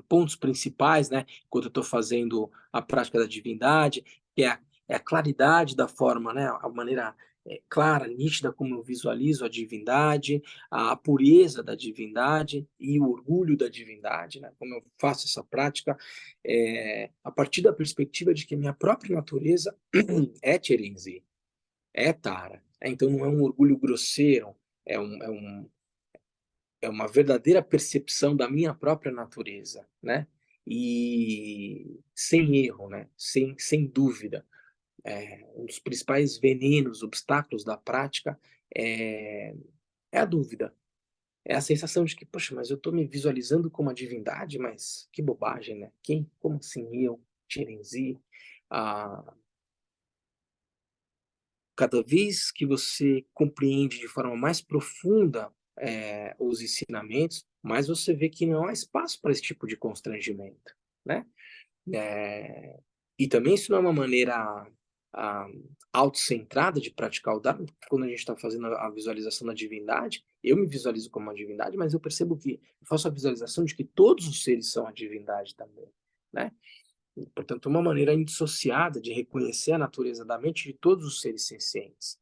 pontos principais, né, quando eu estou fazendo a prática da divindade, que é a claridade da forma, né, a maneira clara, nítida como eu visualizo a divindade, a pureza da divindade e o orgulho da divindade, né, como eu faço essa prática, a partir da perspectiva de que minha própria natureza é Terenzi, é Tara. Então não é um orgulho grosseiro, é uma verdadeira percepção da minha própria natureza, né? E sem erro, né? Sem dúvida. Um dos principais venenos, obstáculos da prática é a dúvida. É a sensação de que, poxa, mas eu estou me visualizando como uma divindade, mas que bobagem, né? Quem? Como assim eu, Tirenzi? Ah, cada vez que você compreende de forma mais profunda os ensinamentos, mais você vê que não há espaço para esse tipo de constrangimento, né? É, e também isso não é uma maneira ah, autocentrada de praticar o Dharma, porque quando a gente está fazendo a visualização da divindade, eu me visualizo como uma divindade, mas eu percebo que eu faço a visualização de que todos os seres são a divindade também, né? Portanto, uma maneira indissociada de reconhecer a natureza da mente de todos os seres sencientes.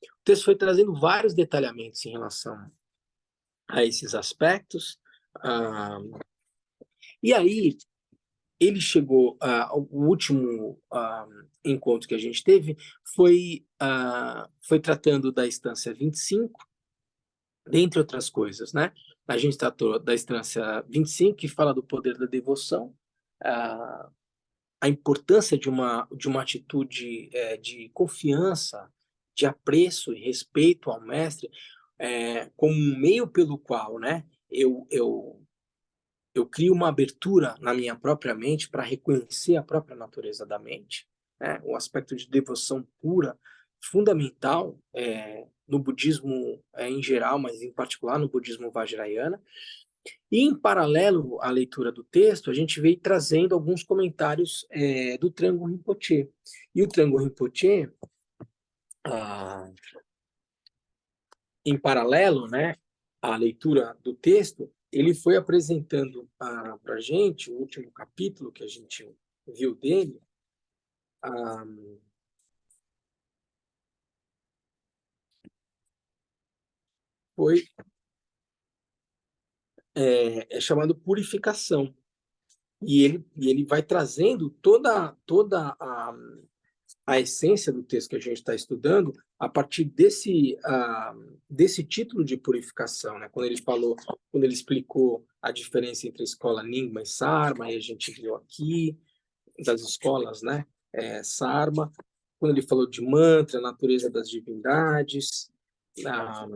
O texto foi trazendo vários detalhamentos em relação a esses aspectos. Ah, e aí, ele chegou, o último encontro que a gente teve foi tratando da instância 25, dentre outras coisas, né? A gente tratou da instância 25, que fala do poder da devoção, a importância de uma atitude de confiança, de apreço e respeito ao mestre, como um meio pelo qual, né, eu crio uma abertura na minha própria mente para reconhecer a própria natureza da mente, né, um aspecto de devoção pura, fundamental no budismo em geral, mas em particular no budismo vajrayana. E, em paralelo à leitura do texto, a gente veio trazendo alguns comentários do Trango Rinpoche. E o Trango Rinpoche, ah, em paralelo, né, à leitura do texto, ele foi apresentando para a gente, o último capítulo que a gente viu dele, ah, foi chamado Purificação. E ele vai trazendo toda a essência do texto que a gente está estudando a partir desse título de purificação, né? Quando ele explicou a diferença entre a escola Nyingma e Sarma, e a gente viu aqui das escolas, né? Sarma, quando ele falou de mantra, natureza das divindades, ah,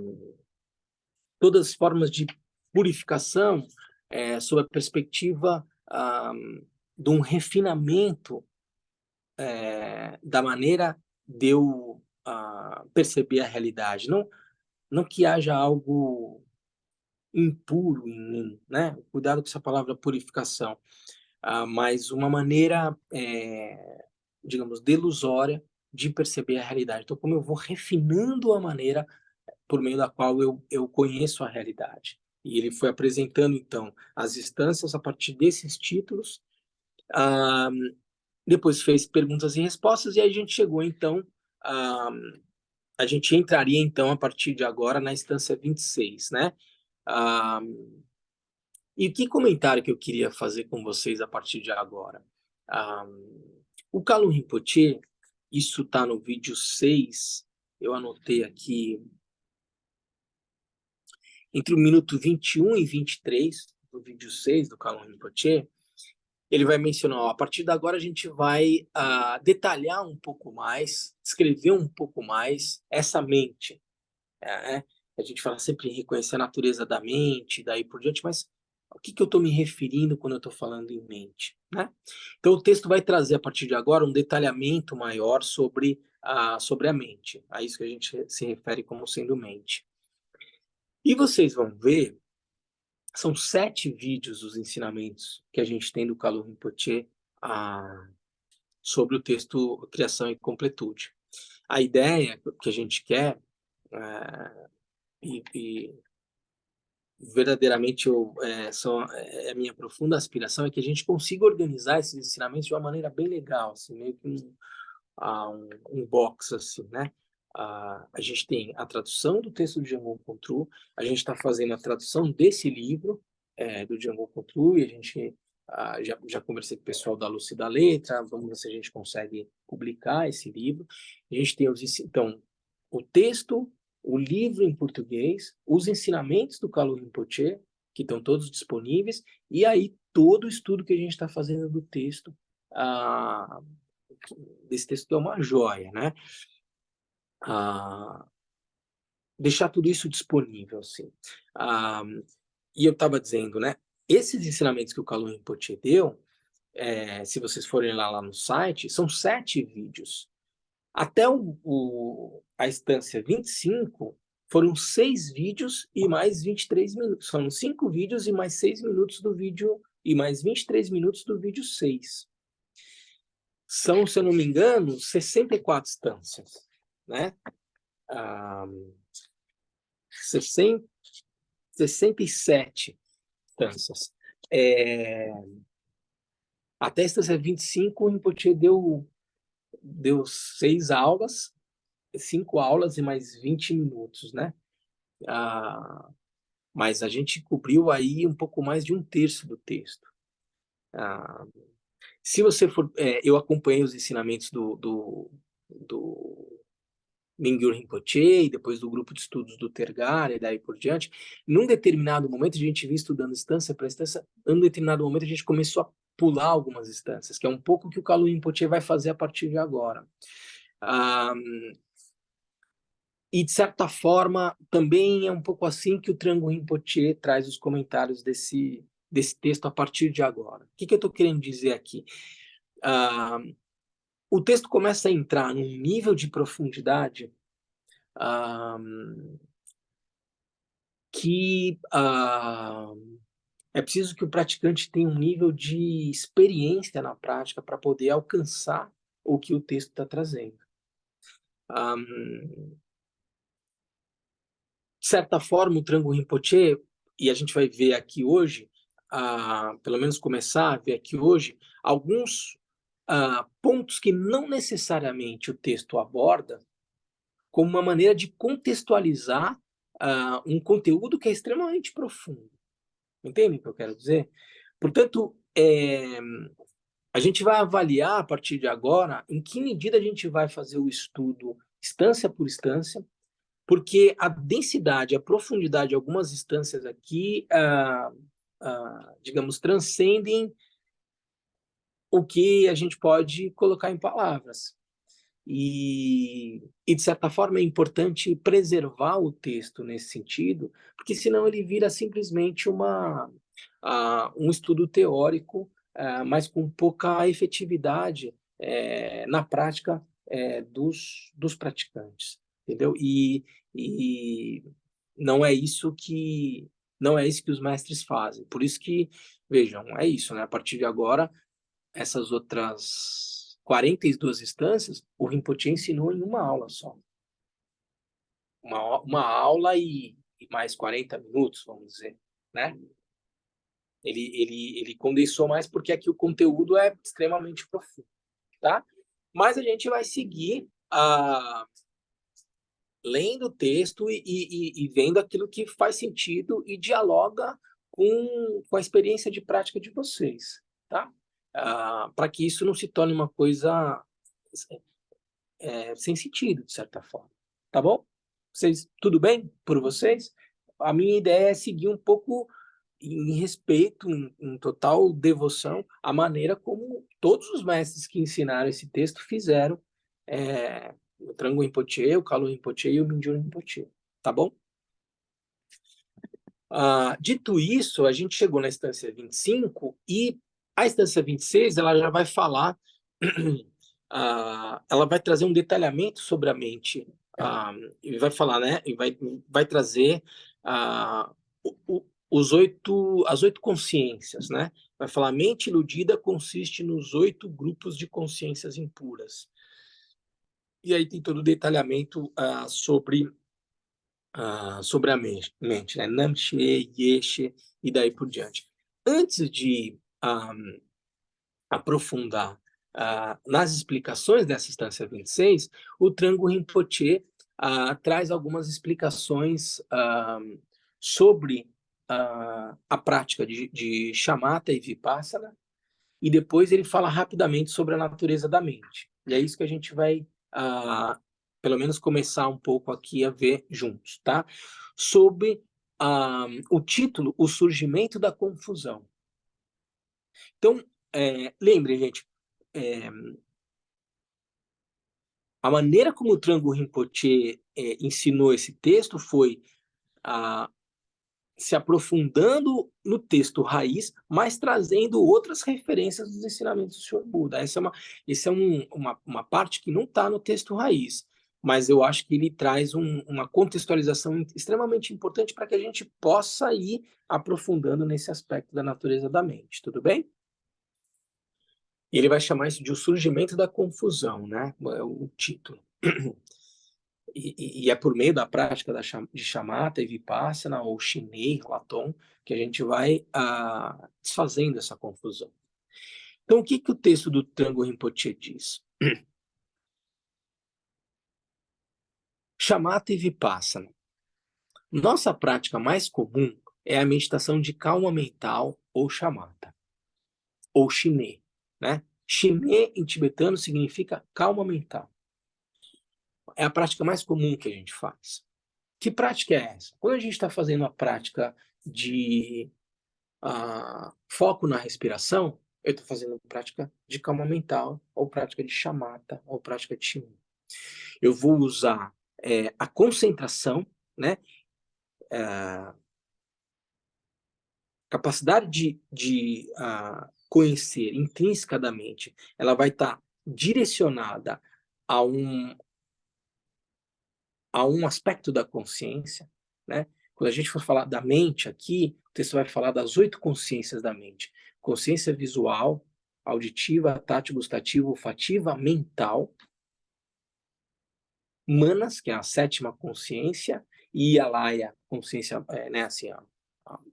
todas as formas de purificação sob a perspectiva de um refinamento da maneira de eu perceber a realidade. Não que haja algo impuro em mim, né? Cuidado com essa palavra purificação, mas uma maneira, digamos, delusória de perceber a realidade. Então, como eu vou refinando a maneira por meio da qual eu conheço a realidade. E ele foi apresentando, então, as instâncias a partir desses títulos, ah, depois fez perguntas e respostas, e aí a gente chegou, então, a gente entraria, então, a partir de agora, na instância 26, né? Ah, e que comentário que eu queria fazer com vocês a partir de agora? Ah, o Kalun Rinpoche, isso está no vídeo 6, eu anotei aqui, entre o minuto 21 e 23 do vídeo 6 do Kalun Rinpoche, ele vai mencionar, ó, a partir de agora a gente vai detalhar um pouco mais, descrever um pouco mais essa mente. A gente fala sempre em reconhecer a natureza da mente, daí por diante, mas o que eu estou me referindo quando eu estou falando em mente? Né? Então o texto vai trazer a partir de agora um detalhamento maior sobre a mente, a isso que a gente se refere como sendo mente. E vocês vão ver São 7 vídeos os ensinamentos que a gente tem do Kalu Rinpoche sobre o texto Criação e Completude. A ideia que a gente quer, e verdadeiramente é a minha profunda aspiração, é que a gente consiga organizar esses ensinamentos de uma maneira bem legal, assim, meio que um box, assim, né? A gente tem a tradução do texto do Django Contru, a gente está fazendo a tradução desse livro do Django Contru, e a gente já conversei com o pessoal da Luz da Letra, vamos ver se a gente consegue publicar esse livro. A gente tem então, o texto, o livro em português, os ensinamentos do Kalu Rinpoche, que estão todos disponíveis, e aí todo o estudo que a gente está fazendo do texto, desse texto que é uma joia, né? Deixar tudo isso disponível, assim. E eu estava dizendo, né? Esses ensinamentos que o Kalu Rinpoche deu, se vocês forem lá no site, são 7 vídeos. Até a instância 25, foram 6 vídeos e mais 23 minutos. São 5 vídeos e mais 6 minutos do vídeo, e mais 23 minutos do vídeo 6. São, se eu não me engano, 64 instâncias, né? 67 instâncias. Até a instância 25, o Rinpoche deu 6 aulas, 5 aulas e mais 20 minutos, né? Mas a gente cobriu aí um pouco mais de 1/3 do texto. Se você for... eu acompanhei os ensinamentos do Mingyur Rinpoche, e depois do grupo de estudos do Tergar, e daí por diante. Num determinado momento, a gente vinha estudando instância para instância, num determinado momento a gente começou a pular algumas instâncias, que é um pouco o que o Kalu Rinpoche vai fazer a partir de agora. E, de certa forma, também é um pouco assim que o Trango Rinpoche traz os comentários desse texto a partir de agora. O que eu estou querendo dizer aqui? O texto começa a entrar num nível de profundidade que é preciso que o praticante tenha um nível de experiência na prática para poder alcançar o que o texto está trazendo. De certa forma, o Trango Rinpoche, e a gente vai ver aqui hoje, pelo menos começar a ver aqui hoje, alguns pontos que não necessariamente o texto aborda, como uma maneira de contextualizar um conteúdo que é extremamente profundo. Entende o que eu quero dizer? Portanto, a gente vai avaliar a partir de agora em que medida a gente vai fazer o estudo instância por instância, porque a densidade, a profundidade de algumas instâncias aqui, digamos, transcendem o que a gente pode colocar em palavras. E, de certa forma, é importante preservar o texto nesse sentido, porque senão ele vira simplesmente um estudo teórico, mas com pouca efetividade na prática dos praticantes, entendeu? E não é isso que os mestres fazem. Por isso que, vejam, é isso, né? A partir de agora, essas outras 42 instâncias, o Rinpoche ensinou em uma aula só. Uma aula e mais 40 minutos, vamos dizer, né? Ele condensou mais porque aqui o conteúdo é extremamente profundo, tá? Mas a gente vai seguir lendo o texto e vendo aquilo que faz sentido e dialoga com a experiência de prática de vocês, tá? Para que isso não se torne uma coisa sem sentido, de certa forma. Tá bom? Tudo bem por vocês? A minha ideia é seguir um pouco em respeito, em total devoção, à maneira como todos os mestres que ensinaram esse texto fizeram, o Trango Rinpoche, o Kalu Rinpoche e o Mingyur Rinpoche. Tá bom? Dito isso, a gente chegou na instância 25 e a instância 26 ela já vai falar, ela vai trazer um detalhamento sobre a mente, e vai falar, né? E vai trazer as 8 consciências, né? Vai falar, mente iludida consiste nos 8 grupos de consciências impuras. E aí tem todo o detalhamento sobre a mente, né? Namshe, Yeshe e daí por diante. Antes de aprofundar nas explicações dessa instância 26, o Trango Rinpoche traz algumas explicações sobre a prática de Shamatha e Vipassana, e depois ele fala rapidamente sobre a natureza da mente. E é isso que a gente vai, pelo menos, começar um pouco aqui a ver juntos, tá? Sobre o título, O Surgimento da Confusão. Então, lembrem, gente, a maneira como o Trango Rinpoche ensinou esse texto foi se aprofundando no texto raiz, mas trazendo outras referências dos ensinamentos do Senhor Buda. Essa é uma parte que não está no texto raiz, mas eu acho que ele traz uma contextualização extremamente importante para que a gente possa ir aprofundando nesse aspecto da natureza da mente, tudo bem? E ele vai chamar isso de o surgimento da confusão, né? É o título. E é por meio da prática de Shamatha e Vipassana, ou Shinei, Laton, que a gente vai desfazendo essa confusão. Então, o que o texto do Trango Rinpoche diz? Shamatha e Vipassana. Nossa prática mais comum é a meditação de calma mental, ou Shamatha, ou Shinei, né? Shinei, em tibetano, significa calma mental. É a prática mais comum que a gente faz. Que prática é essa? Quando a gente está fazendo a prática de foco na respiração, eu estou fazendo prática de calma mental, ou prática de Shamatha, ou prática de Shinui. Eu vou usar a concentração, né? Capacidade de conhecer intrinsecamente, ela vai estar direcionada a um aspecto da consciência, né? Quando a gente for falar da mente aqui, o texto vai falar das 8 consciências da mente. Consciência visual, auditiva, tátil, gustativa, olfativa, mental. Manas, que é a 7ª consciência, e Alaya, consciência, né, assim, a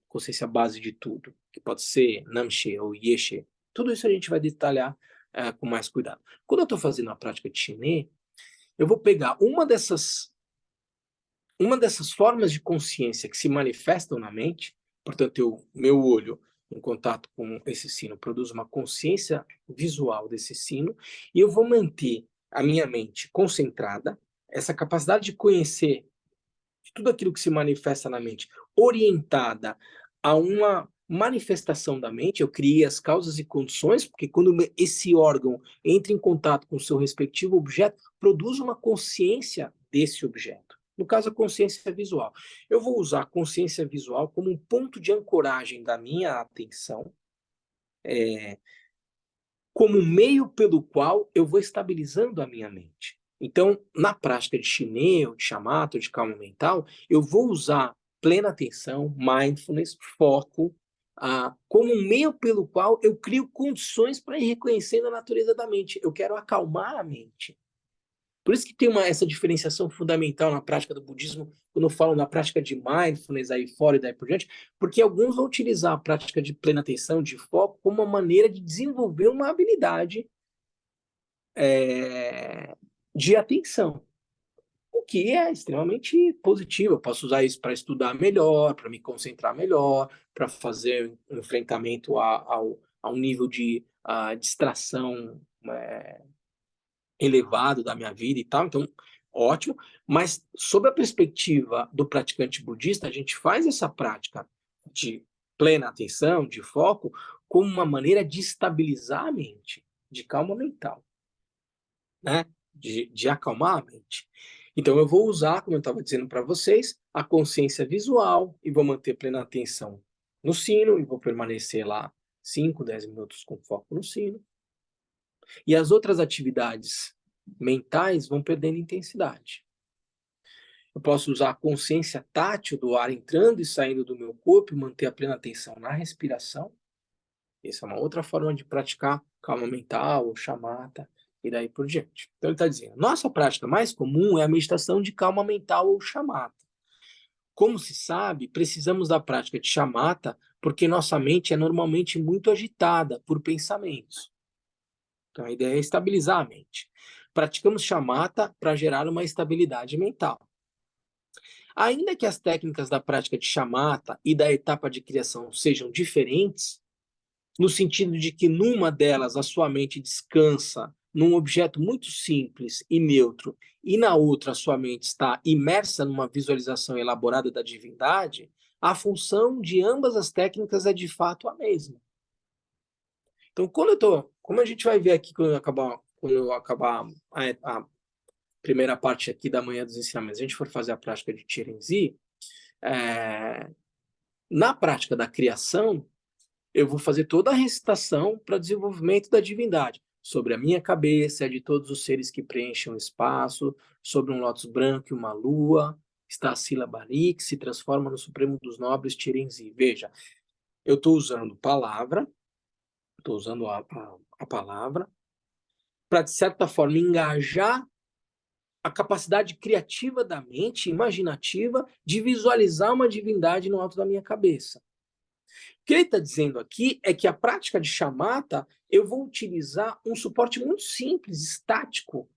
consciência base de tudo, que pode ser Namshe ou Yeshe. Tudo isso a gente vai detalhar com mais cuidado. Quando eu estou fazendo a prática de Shiné, eu vou pegar uma dessas formas de consciência que se manifestam na mente, portanto, meu olho em contato com esse sino produz uma consciência visual desse sino, e eu vou manter a minha mente concentrada, essa capacidade de conhecer tudo aquilo que se manifesta na mente, orientada a uma manifestação da mente. Eu criei as causas e condições, porque quando esse órgão entra em contato com o seu respectivo objeto, produz uma consciência desse objeto. No caso, a consciência visual. Eu vou usar a consciência visual como um ponto de ancoragem da minha atenção, como meio pelo qual eu vou estabilizando a minha mente. Então, na prática de Shiné, ou de Shamatha, ou de calma mental, eu vou usar plena atenção, mindfulness, foco, como um meio pelo qual eu crio condições para ir reconhecendo a natureza da mente. Eu quero acalmar a mente. Por isso que tem essa diferenciação fundamental na prática do budismo, quando eu falo na prática de mindfulness aí fora e daí por diante, porque alguns vão utilizar a prática de plena atenção, de foco, como uma maneira de desenvolver uma habilidade de atenção, o que é extremamente positivo. Eu posso usar isso para estudar melhor, para me concentrar melhor, para fazer um enfrentamento ao nível de distração elevado da minha vida e tal, então, ótimo. Mas, sob a perspectiva do praticante budista, a gente faz essa prática de plena atenção, de foco, como uma maneira de estabilizar a mente, de calma mental, né? De acalmar a mente. Então, eu vou usar, como eu estava dizendo para vocês, a consciência visual e vou manter plena atenção no sino e vou permanecer lá 5, 10 minutos com foco no sino. E as outras atividades mentais vão perdendo intensidade. Eu posso usar a consciência tátil do ar entrando e saindo do meu corpo e manter a plena atenção na respiração. Essa é uma outra forma de praticar calma mental ou chamata e daí por diante. Então ele está dizendo, nossa prática mais comum é a meditação de calma mental ou chamata. Como se sabe, precisamos da prática de chamata porque nossa mente é normalmente muito agitada por pensamentos. Então a ideia é estabilizar a mente. Praticamos chamata para gerar uma estabilidade mental. Ainda que as técnicas da prática de chamata e da etapa de criação sejam diferentes, no sentido de que numa delas a sua mente descansa num objeto muito simples e neutro, e na outra a sua mente está imersa numa visualização elaborada da divindade, a função de ambas as técnicas é de fato a mesma. Então, como a gente vai ver aqui quando eu acabar a primeira parte aqui da manhã dos ensinamentos, a gente for fazer a prática de Chiren-Zi, na prática da criação, eu vou fazer toda a recitação para desenvolvimento da divindade, sobre a minha cabeça, de todos os seres que preenchem o espaço, sobre um lótus branco e uma lua, está a sílaba ali, que se transforma no Supremo dos Nobres, Chiren-Zi. Veja, eu estou usando palavra, estou usando a palavra, para, de certa forma, engajar a capacidade criativa da mente, imaginativa, de visualizar uma divindade no alto da minha cabeça. O que ele está dizendo aqui é que a prática de chamata, eu vou utilizar um suporte muito simples, estático,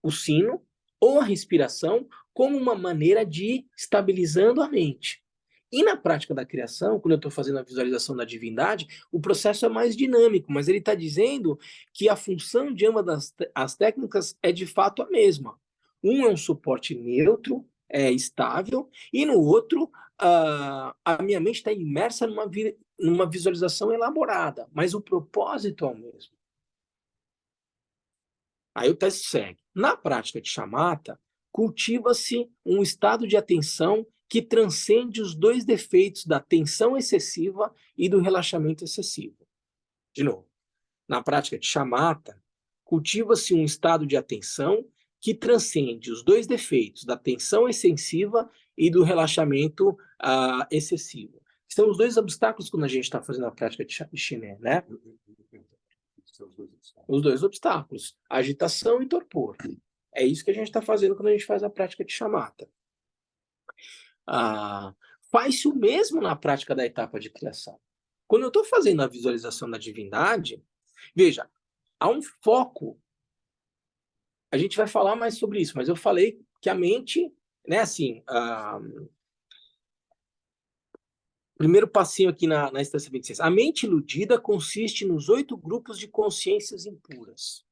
o sino ou a respiração, como uma maneira de ir estabilizando a mente. E na prática da criação, quando eu estou fazendo a visualização da divindade, o processo é mais dinâmico, mas ele está dizendo que a função de ambas as técnicas é de fato a mesma. Um é um suporte neutro, estável, e no outro, a minha mente está imersa numa visualização elaborada, mas o propósito é o mesmo. Aí o texto segue. Na prática de chamata, cultiva-se um estado de atenção que transcende os dois defeitos da tensão excessiva e do relaxamento excessivo. De novo, na prática de chamata, cultiva-se um estado de atenção que transcende os dois defeitos da tensão excessiva e do relaxamento excessivo. São os dois obstáculos quando a gente está fazendo a prática de Shiné, né? Os dois obstáculos, agitação e torpor. É isso que a gente está fazendo quando a gente faz a prática de chamata. Faz-se o mesmo na prática da etapa de criação. Quando eu estou fazendo a visualização da divindade, veja, há um foco. A gente vai falar mais sobre isso, mas eu falei que a mente, né, assim, primeiro passinho aqui na instância 26. A mente iludida consiste nos 8 grupos de consciências impuras.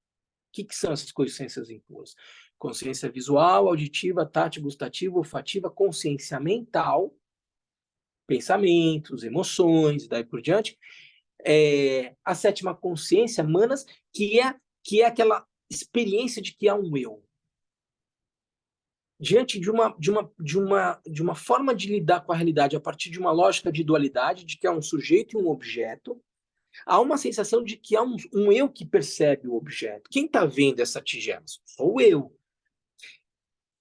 O que são essas consciências impuras? Consciência visual, auditiva, tátil, gustativa, olfativa, consciência mental, pensamentos, emoções, e daí por diante. A 7ª consciência, manas, que é aquela experiência de que há um eu. Diante de uma forma de lidar com a realidade a partir de uma lógica de dualidade, de que há um sujeito e um objeto, há uma sensação de que há um eu que percebe o objeto. Quem está vendo essa tigela? Sou eu.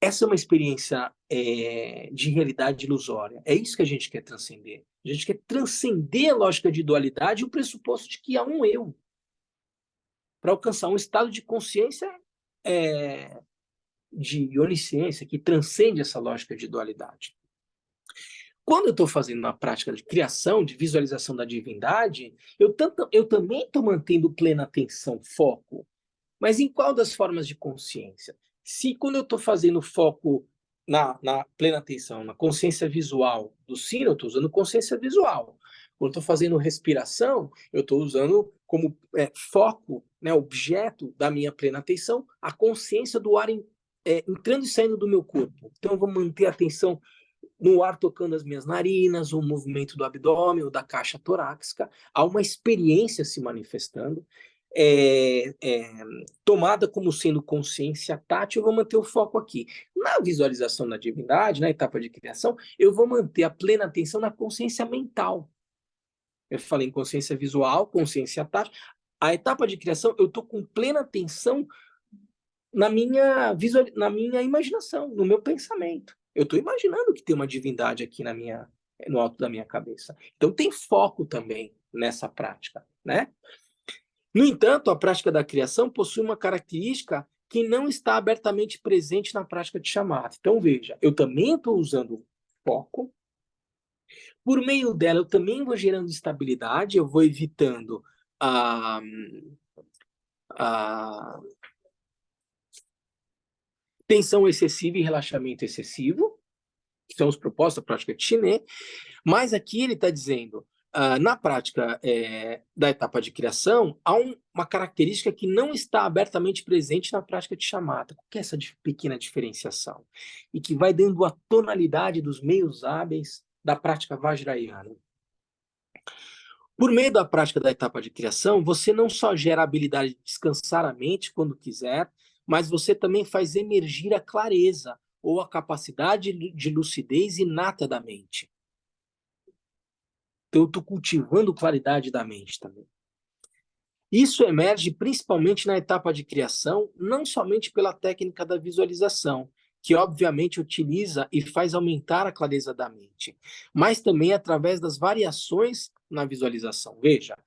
Essa é uma experiência de realidade ilusória. É isso que a gente quer transcender. A gente quer transcender a lógica de dualidade e o pressuposto de que há um eu. Para alcançar um estado de consciência de onisciência que transcende essa lógica de dualidade. Quando eu estou fazendo na prática de criação, de visualização da divindade, eu também estou mantendo plena atenção, foco. Mas em qual das formas de consciência? Se quando eu estou fazendo foco na plena atenção, na consciência visual do sino, eu estou usando consciência visual. Quando eu estou fazendo respiração, eu estou usando como foco, né, objeto da minha plena atenção, a consciência do ar entrando e saindo do meu corpo. Então eu vou manter a atenção no ar tocando as minhas narinas, o movimento do abdômen ou da caixa torácica, há uma experiência se manifestando, tomada como sendo consciência tátil, eu vou manter o foco aqui. Na visualização da divindade, na etapa de criação, eu vou manter a plena atenção na consciência mental. Eu falei em consciência visual, consciência tátil. A etapa de criação, eu estou com plena atenção na minha imaginação, no meu pensamento. Eu estou imaginando que tem uma divindade aqui no alto da minha cabeça. Então tem foco também nessa prática, né? No entanto, a prática da criação possui uma característica que não está abertamente presente na prática de chamata. Então veja, eu também estou usando foco. Por meio dela, eu também vou gerando estabilidade, eu vou evitando a, a tensão excessiva e relaxamento excessivo, que são os propósitos da prática de Shiné, mas aqui ele está dizendo, na prática da etapa de criação, há uma característica que não está abertamente presente na prática de chamata. Qual que é essa pequena diferenciação? E que vai dando a tonalidade dos meios hábeis da prática vajrayana. Por meio da prática da etapa de criação, você não só gera a habilidade de descansar a mente quando quiser, mas você também faz emergir a clareza ou a capacidade de lucidez inata da mente. Então, eu estou cultivando claridade da mente também. Isso emerge principalmente na etapa de criação, não somente pela técnica da visualização, que obviamente utiliza e faz aumentar a clareza da mente, mas também através das variações na visualização. Veja,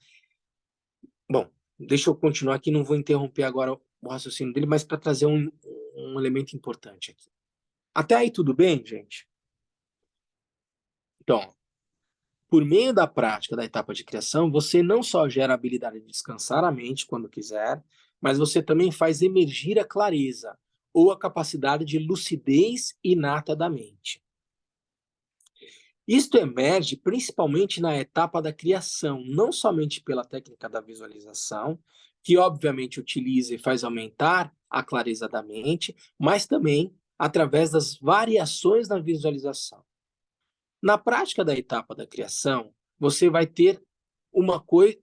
bom, deixa eu continuar aqui, não vou interromper agora o raciocínio dele, mas para trazer um elemento importante aqui. Até aí tudo bem, gente? Então, por meio da prática da etapa de criação, você não só gera a habilidade de descansar a mente quando quiser, mas você também faz emergir a clareza ou a capacidade de lucidez inata da mente. Isto emerge principalmente na etapa da criação, não somente pela técnica da visualização, que obviamente utiliza e faz aumentar a clareza da mente, mas também através das variações na visualização. Na prática da etapa da criação, você vai ter uma coisa,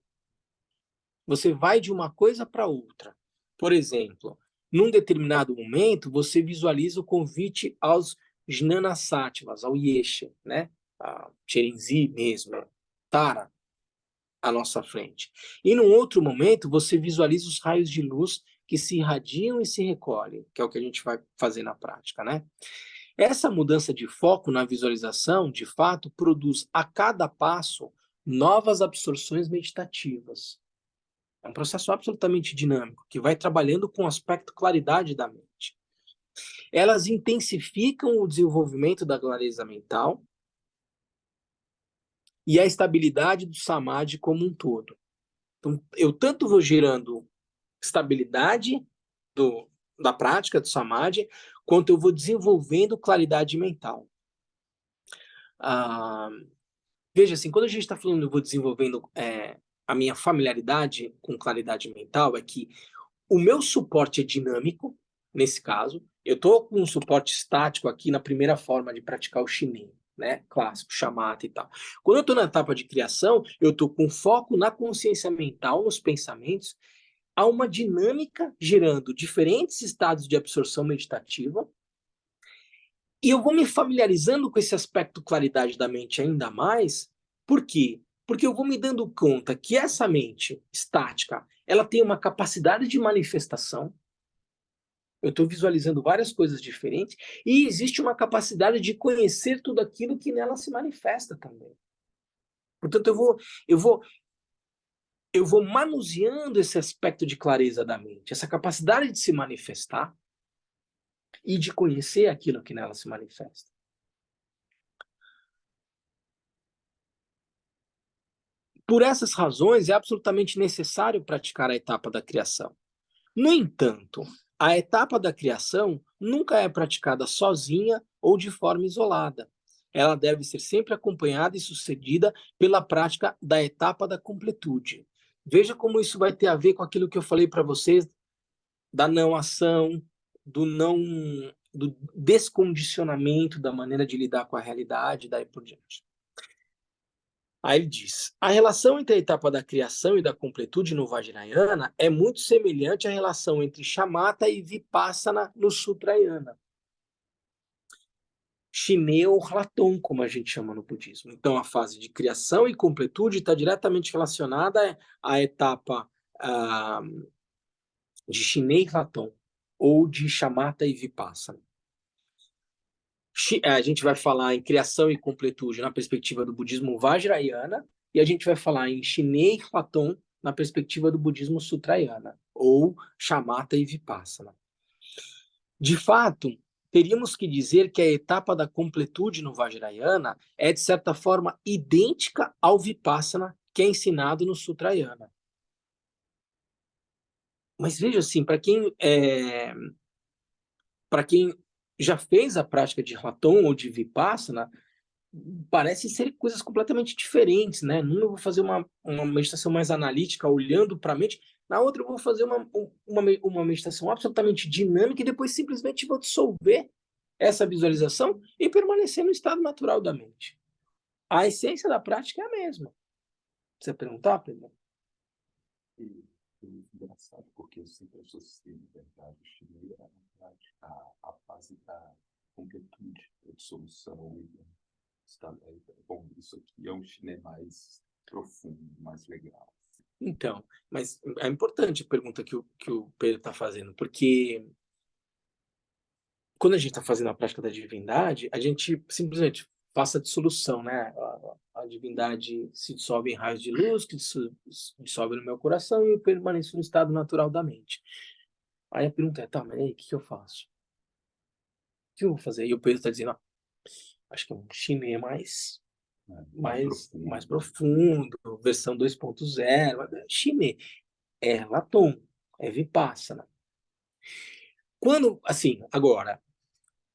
você vai de uma coisa para outra. Por exemplo, num determinado momento, você visualiza o convite aos Jnana Sattvas, ao Yeshe, né? A Cherenzi mesmo, Tara, à nossa frente. E num outro momento, você visualiza os raios de luz que se irradiam e se recolhem, que é o que a gente vai fazer na prática, né? Essa mudança de foco na visualização, de fato, produz a cada passo novas absorções meditativas. É um processo absolutamente dinâmico, que vai trabalhando com o aspecto claridade da mente. Elas intensificam o desenvolvimento da clareza mental e a estabilidade do samadhi como um todo. Então, eu tanto vou gerando estabilidade da prática do samadhi, quanto eu vou desenvolvendo claridade mental. Veja assim, quando a gente está falando eu vou desenvolvendo a minha familiaridade com claridade mental, é que o meu suporte é dinâmico, nesse caso. Eu estou com um suporte estático aqui na primeira forma de praticar o chinês, né? Clássico, chamata e tal. Quando eu estou na etapa de criação, eu estou com foco na consciência mental, nos pensamentos. Há uma dinâmica gerando diferentes estados de absorção meditativa. E eu vou me familiarizando com esse aspecto claridade da mente ainda mais. Por quê? Porque eu vou me dando conta que essa mente estática, ela tem uma capacidade de manifestação. Eu estou visualizando várias coisas diferentes e existe uma capacidade de conhecer tudo aquilo que nela se manifesta também. Portanto, eu vou manuseando esse aspecto de clareza da mente, essa capacidade de se manifestar e de conhecer aquilo que nela se manifesta. Por essas razões, é absolutamente necessário praticar a etapa da criação. No entanto, a etapa da criação nunca é praticada sozinha ou de forma isolada. Ela deve ser sempre acompanhada e sucedida pela prática da etapa da completude. Veja como isso vai ter a ver com aquilo que eu falei para vocês da não ação, do descondicionamento da maneira de lidar com a realidade, daí por diante. Aí ele diz, a relação entre a etapa da criação e da completude no Vajrayana é muito semelhante à relação entre Shamatha e Vipassana no Sutrayana. Chinê ou Raton, como a gente chama no budismo. Então, a fase de criação e completude está diretamente relacionada à etapa de Chinê e Raton, ou de Shamatha e Vipassana. A gente vai falar em criação e completude na perspectiva do budismo Vajrayana, e a gente vai falar em Chinê e Raton na perspectiva do budismo Sutrayana, ou Shamatha e Vipassana. De fato, teríamos que dizer que a etapa da completude no Vajrayana é, de certa forma, idêntica ao Vipassana que é ensinado no Sutrayana. Mas veja assim, para quem já fez a prática de Raton ou de Vipassana, parecem ser coisas completamente diferentes, né? Numa eu vou fazer uma meditação mais analítica, olhando para a mente, na outra eu vou fazer uma meditação absolutamente dinâmica e depois simplesmente vou dissolver essa visualização e permanecer no estado natural da mente. A essência da prática é a mesma. Você perguntar, Pedro? E engraçado, porque eu sempre associei, de verdade, o chinês à prática, a fase da completude, da dissolução. Bom, isso aqui é um chinês mais profundo, mais legal. Então, mas é importante a pergunta que o Pedro está fazendo, porque quando a gente está fazendo a prática da divindade, a gente simplesmente faça a dissolução, né? A divindade se dissolve em raios de luz, que se dissolve no meu coração e eu permaneço no estado natural da mente. Aí a pergunta é, tá, mas aí, o que eu faço? O que eu vou fazer? E o Pedro está dizendo, acho que é um chinês mais profundo, versão 2.0, chinês. É Latom, é Vipassana. Quando, assim, agora,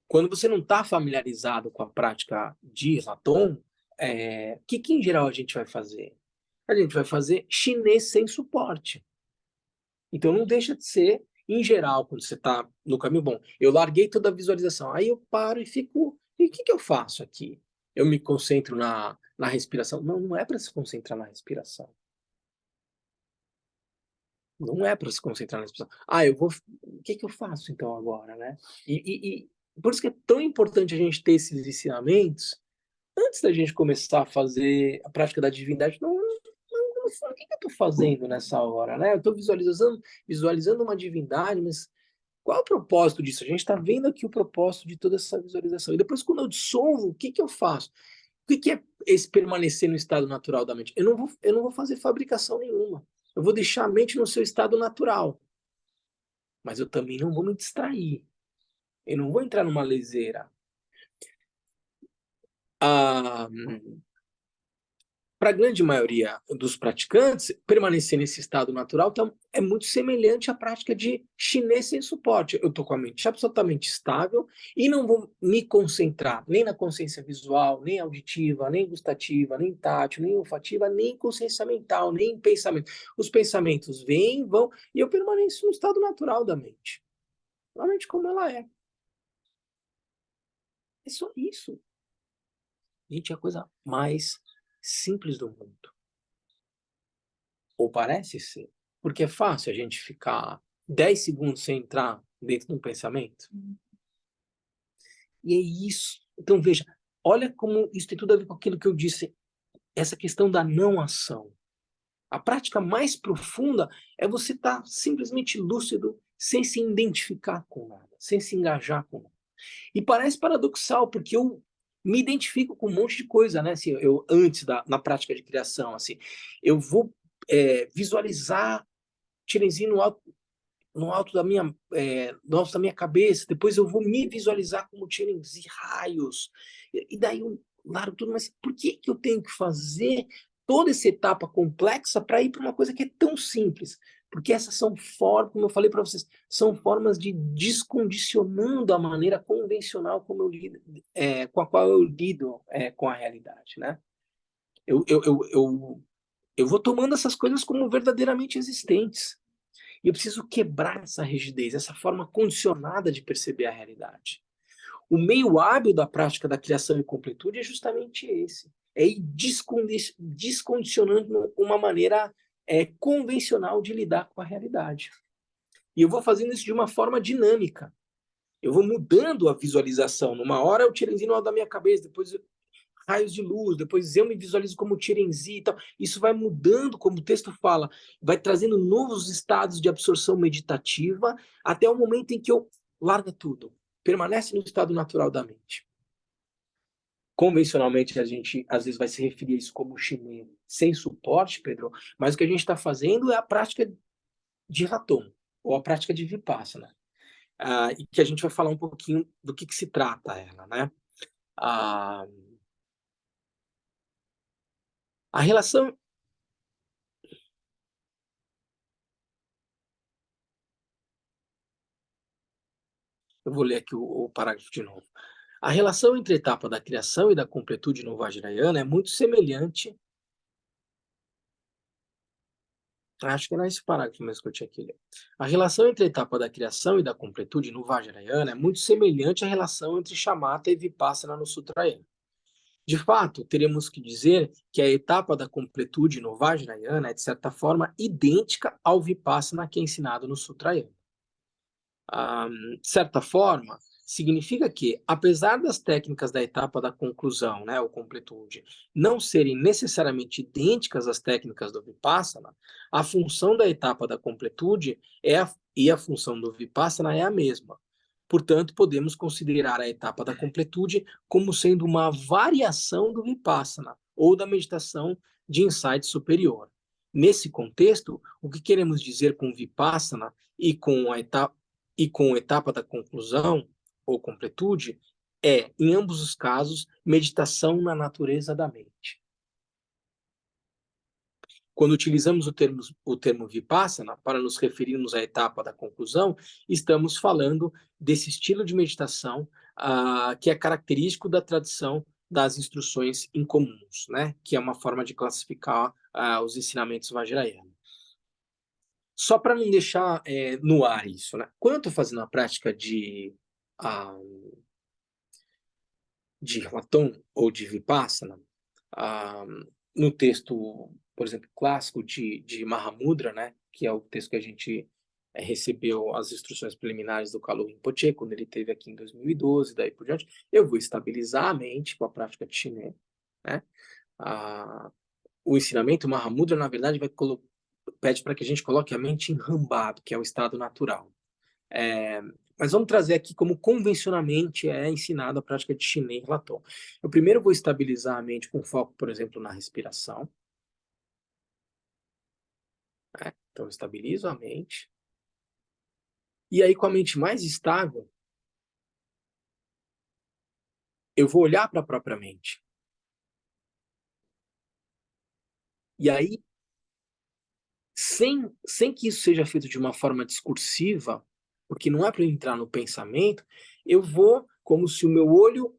quando você não está familiarizado com a prática de Latom, o que em geral a gente vai fazer? A gente vai fazer chinês sem suporte. Então não deixa de ser, em geral, quando você está no caminho bom. Eu larguei toda a visualização, aí eu paro e fico. E o que eu faço aqui? Eu me concentro na respiração? Não, não é para se concentrar na respiração. Não é para se concentrar na respiração. O que eu faço então agora, né? E por isso que é tão importante a gente ter esses ensinamentos antes da gente começar a fazer a prática da divindade. Não, o que eu estou fazendo nessa hora, né? Eu estou visualizando uma divindade, mas qual é o propósito disso? A gente está vendo aqui o propósito de toda essa visualização. E depois, quando eu dissolvo, o que eu faço? O que é esse permanecer no estado natural da mente? Eu não vou fazer fabricação nenhuma. Eu vou deixar a mente no seu estado natural. Mas eu também não vou me distrair. Eu não vou entrar numa leseira. Para a grande maioria dos praticantes, permanecer nesse estado natural então, é muito semelhante à prática de chinês sem suporte. Eu estou com a mente absolutamente estável e não vou me concentrar nem na consciência visual, nem auditiva, nem gustativa, nem tátil, nem olfativa, nem consciência mental, nem em pensamento. Os pensamentos vêm, vão, e eu permaneço no estado natural da mente. A mente como ela é. É só isso. Gente, é a coisa mais simples do mundo. Ou parece ser. Porque é fácil a gente ficar 10 segundos sem entrar dentro de um pensamento. E é isso. Então, veja, olha como isso tem tudo a ver com aquilo que eu disse, essa questão da não ação. A prática mais profunda é você estar simplesmente lúcido, sem se identificar com nada, sem se engajar com nada. E parece paradoxal, porque eu me identifico com um monte de coisa, né? Assim, eu antes na prática de criação, assim, eu vou visualizar Tirenzinho no alto da minha cabeça, depois eu vou me visualizar como Tirenzi, raios, e daí eu largo tudo, mas por que eu tenho que fazer toda essa etapa complexa para ir para uma coisa que é tão simples? Porque essas são formas, como eu falei para vocês, são formas de descondicionando a maneira convencional como eu lido, com a qual eu lido com a realidade, né? Eu vou tomando essas coisas como verdadeiramente existentes. E eu preciso quebrar essa rigidez, essa forma condicionada de perceber a realidade. O meio hábil da prática da criação e completude é justamente esse. É ir descondicionando uma maneira convencional de lidar com a realidade. E eu vou fazendo isso de uma forma dinâmica. Eu vou mudando a visualização. Numa hora eu tiro no alto da minha cabeça, depois raios de luz, depois eu me visualizo como Tirenzi e tal. Isso vai mudando, como o texto fala, vai trazendo novos estados de absorção meditativa, até o momento em que eu largo tudo, permanece no estado natural da mente. convencionalmente a gente às vezes vai se referir a isso como chinê sem suporte, Pedro, mas o que a gente está fazendo é a prática de Raton, ou a prática de Vipassana, e que a gente vai falar um pouquinho do que se trata ela, né? A relação... Eu vou ler aqui o parágrafo de novo. A relação entre a etapa da criação e da completude no Vajrayana é muito semelhante. Acho que era esse parágrafo mesmo que eu tinha que ler. A relação entre a etapa da criação e da completude no Vajrayana é muito semelhante à relação entre Shamatha e Vipassana no Sutrayana. De fato, teremos que dizer que a etapa da completude no Vajrayana é, de certa forma, idêntica ao Vipassana que é ensinado no Sutrayana. De certa forma, significa que, apesar das técnicas da etapa da conclusão, né, ou completude, não serem necessariamente idênticas às técnicas do Vipassana, a função da etapa da completude e a função do Vipassana é a mesma. Portanto, podemos considerar a etapa da completude como sendo uma variação do Vipassana, ou da meditação de insight superior. Nesse contexto, o que queremos dizer com Vipassana e com a etapa da conclusão ou completude é, em ambos os casos, meditação na natureza da mente. Quando utilizamos o termo Vipassana para nos referirmos à etapa da conclusão, estamos falando desse estilo de meditação que é característico da tradição das instruções incomuns, né? Que é uma forma de classificar os ensinamentos vajrayanas. Só para não deixar no ar isso, né? Quando eu estou fazendo a prática de Raton ou de Vipassana, no texto, por exemplo, clássico de Mahamudra, né, que é o texto que a gente recebeu as instruções preliminares do Kalu Rinpoche, quando ele esteve aqui em 2012, daí por diante, eu vou estabilizar a mente com a prática de Shiné, né? O ensinamento Mahamudra, na verdade, pede para que a gente coloque a mente em Rambado, que é o estado natural. Mas vamos trazer aqui como convencionalmente é ensinada a prática de Shiné e Raton. Eu primeiro vou estabilizar a mente com foco, por exemplo, na respiração. Então, eu estabilizo a mente. E aí, com a mente mais estável, eu vou olhar para a própria mente. E aí, sem que isso seja feito de uma forma discursiva, porque não é para eu entrar no pensamento, eu vou, como se o meu olho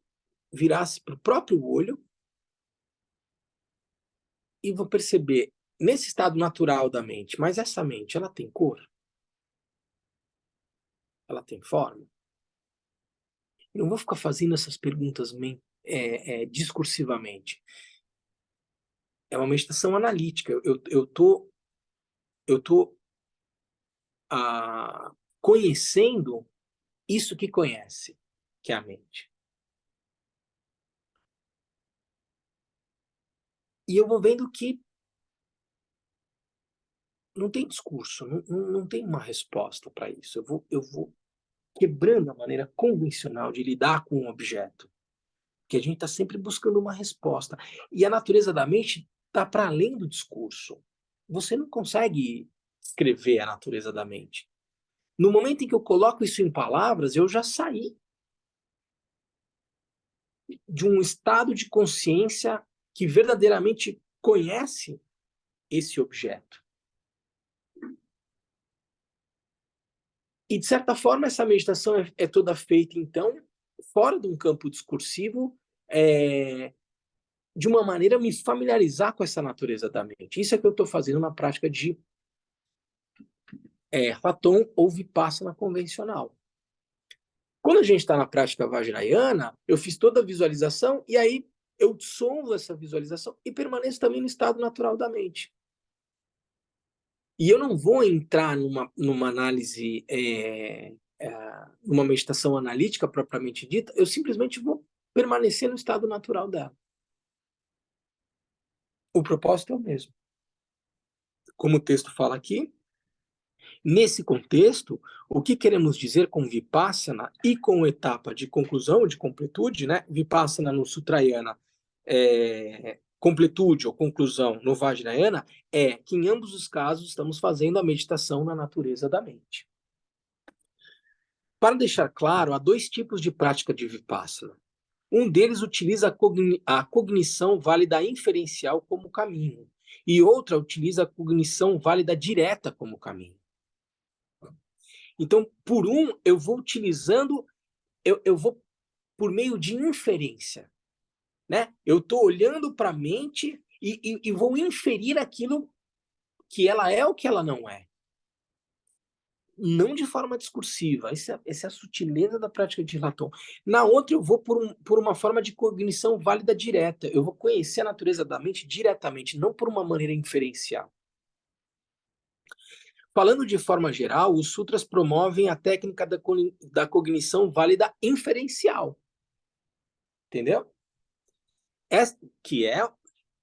virasse para o próprio olho, e vou perceber, nesse estado natural da mente, mas essa mente, ela tem cor? Ela tem forma? Eu não vou ficar fazendo essas perguntas discursivamente. É uma meditação analítica. Eu tô conhecendo isso que conhece, que é a mente. E eu vou vendo que não tem discurso, não tem uma resposta para isso. Eu vou quebrando a maneira convencional de lidar com um objeto, que a gente está sempre buscando uma resposta. E a natureza da mente está para além do discurso. Você não consegue escrever a natureza da mente. No momento em que eu coloco isso em palavras, eu já saí de um estado de consciência que verdadeiramente conhece esse objeto. E, de certa forma, essa meditação é toda feita, então, fora de um campo discursivo, de uma maneira a me familiarizar com essa natureza da mente. Isso é que eu estou fazendo na prática de Raton ou Vipassana convencional. Quando a gente está na prática vajrayana, eu fiz toda a visualização e aí eu dissolvo essa visualização e permaneço também no estado natural da mente. E eu não vou entrar numa análise, numa meditação analítica propriamente dita, eu simplesmente vou permanecer no estado natural dela. O propósito é o mesmo. Como o texto fala aqui, Nesse contexto, o que queremos dizer com Vipassana e com etapa de conclusão, de completude, né? Vipassana no Sutrayana, completude ou conclusão no Vajrayana, é que em ambos os casos estamos fazendo a meditação na natureza da mente. Para deixar claro, há dois tipos de prática de Vipassana. Um deles utiliza a cognição válida inferencial como caminho, e outra utiliza a cognição válida direta como caminho. Então, por um, eu vou utilizando, eu vou por meio de inferência, né? Eu estou olhando para a mente e vou inferir aquilo que ela é ou que ela não é. Não de forma discursiva. Essa é a sutileza da prática de Latom. Na outra, eu vou por uma forma de cognição válida direta. Eu vou conhecer a natureza da mente diretamente, não por uma maneira inferencial. Falando de forma geral, os sutras promovem a técnica da cognição válida inferencial. Entendeu?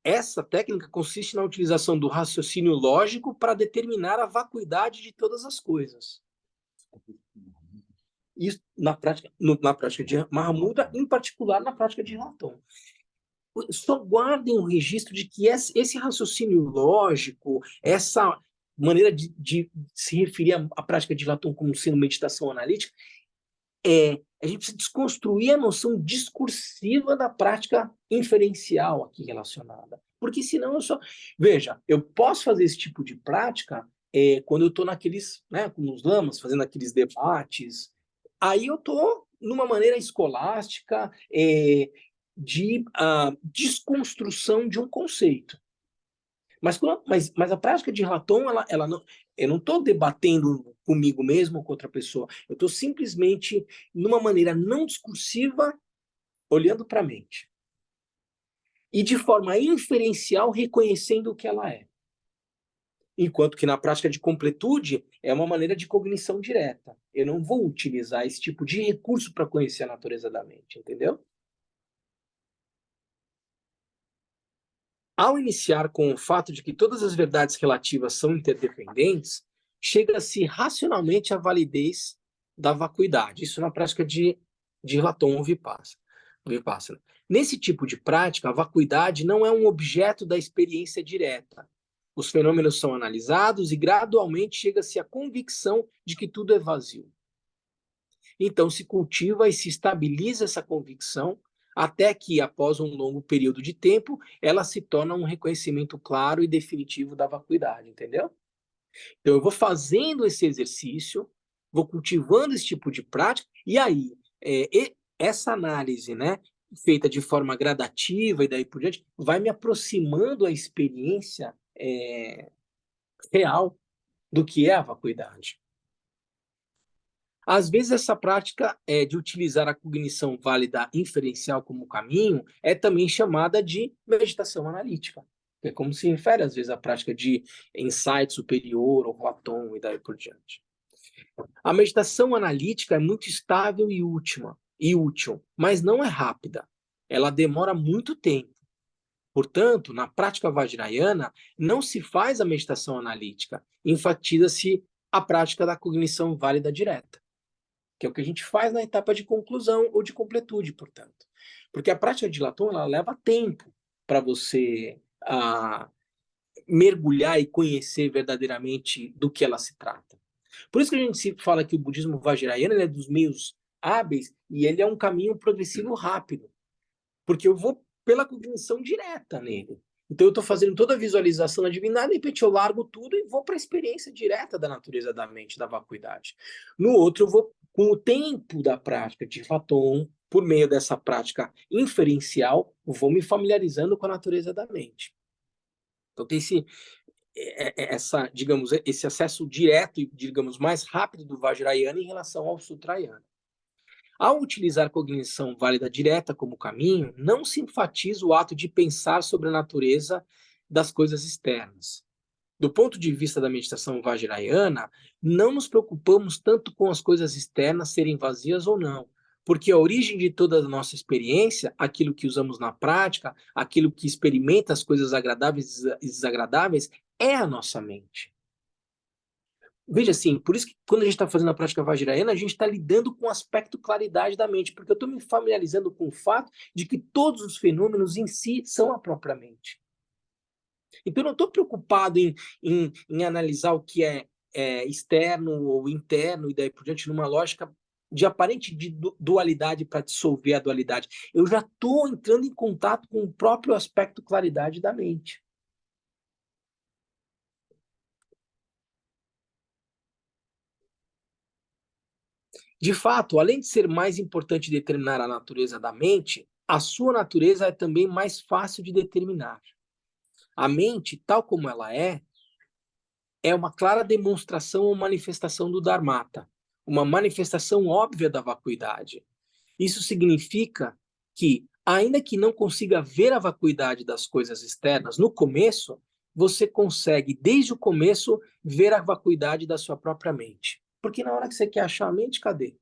Essa técnica consiste na utilização do raciocínio lógico para determinar a vacuidade de todas as coisas. Isso na prática de Mahamudra, em particular na prática de Latom. Só guardem o registro de que esse raciocínio lógico, essa maneira de se referir à prática de Latom como sendo meditação analítica, a gente precisa desconstruir a noção discursiva da prática inferencial aqui relacionada. Porque senão Veja, eu posso fazer esse tipo de prática quando eu estou naqueles, né, com os lamas, fazendo aqueles debates. Aí eu estou numa maneira escolástica de desconstrução de um conceito. Mas a prática de Latom, ela não, eu não estou debatendo comigo mesmo ou com outra pessoa. Eu estou simplesmente, numa maneira não discursiva, olhando para a mente. E de forma inferencial, reconhecendo o que ela é. Enquanto que na prática de completude, é uma maneira de cognição direta. Eu não vou utilizar esse tipo de recurso para conhecer a natureza da mente, entendeu? Ao iniciar com o fato de que todas as verdades relativas são interdependentes, chega-se racionalmente à validez da vacuidade. Isso na prática de Latom ou Vipassana. Nesse tipo de prática, a vacuidade não é um objeto da experiência direta. Os fenômenos são analisados e gradualmente chega-se à convicção de que tudo é vazio. Então se cultiva e se estabiliza essa convicção até que, após um longo período de tempo, ela se torna um reconhecimento claro e definitivo da vacuidade, entendeu? Então, eu vou fazendo esse exercício, vou cultivando esse tipo de prática, e aí, essa análise, né, feita de forma gradativa e daí por diante, vai me aproximando a experiência real do que é a vacuidade. Às vezes, essa prática de utilizar a cognição válida inferencial como caminho é também chamada de meditação analítica. É como se refere, às vezes, à prática de insight superior, ou Latom e daí por diante. A meditação analítica é muito estável e útil, mas não é rápida. Ela demora muito tempo. Portanto, na prática vajrayana, não se faz a meditação analítica, enfatiza-se a prática da cognição válida direta, que é o que a gente faz na etapa de conclusão ou de completude, portanto. Porque a prática de Latom, ela leva tempo para você mergulhar e conhecer verdadeiramente do que ela se trata. Por isso que a gente sempre fala que o budismo vajrayana é dos meios hábeis e ele é um caminho progressivo rápido, porque eu vou pela cognição direta nele. Então eu estou fazendo toda a visualização da divindade, de repente eu largo tudo e vou para a experiência direta da natureza da mente, da vacuidade. No outro, eu vou, com o tempo da prática de Latom, por meio dessa prática inferencial, vou me familiarizando com a natureza da mente. Então tem esse acesso direto e, digamos, mais rápido do Vajrayana em relação ao Sutrayana. Ao utilizar a cognição válida direta como caminho, não se enfatiza o ato de pensar sobre a natureza das coisas externas. Do ponto de vista da meditação vajrayana, não nos preocupamos tanto com as coisas externas serem vazias ou não, porque a origem de toda a nossa experiência, aquilo que usamos na prática, aquilo que experimenta as coisas agradáveis e desagradáveis, é a nossa mente. Veja assim, por isso que quando a gente está fazendo a prática vajrayana, a gente está lidando com o aspecto claridade da mente, porque eu estou me familiarizando com o fato de que todos os fenômenos em si são a própria mente. Então, eu não estou preocupado em analisar o que é externo ou interno e daí por diante, numa lógica de aparente dualidade para dissolver a dualidade. Eu já estou entrando em contato com o próprio aspecto claridade da mente. De fato, além de ser mais importante determinar a natureza da mente, a sua natureza é também mais fácil de determinar. A mente, tal como ela é uma clara demonstração ou manifestação do Dharmata, uma manifestação óbvia da vacuidade. Isso significa que, ainda que não consiga ver a vacuidade das coisas externas no começo, você consegue, desde o começo, ver a vacuidade da sua própria mente. Porque na hora que você quer achar a mente, cadê?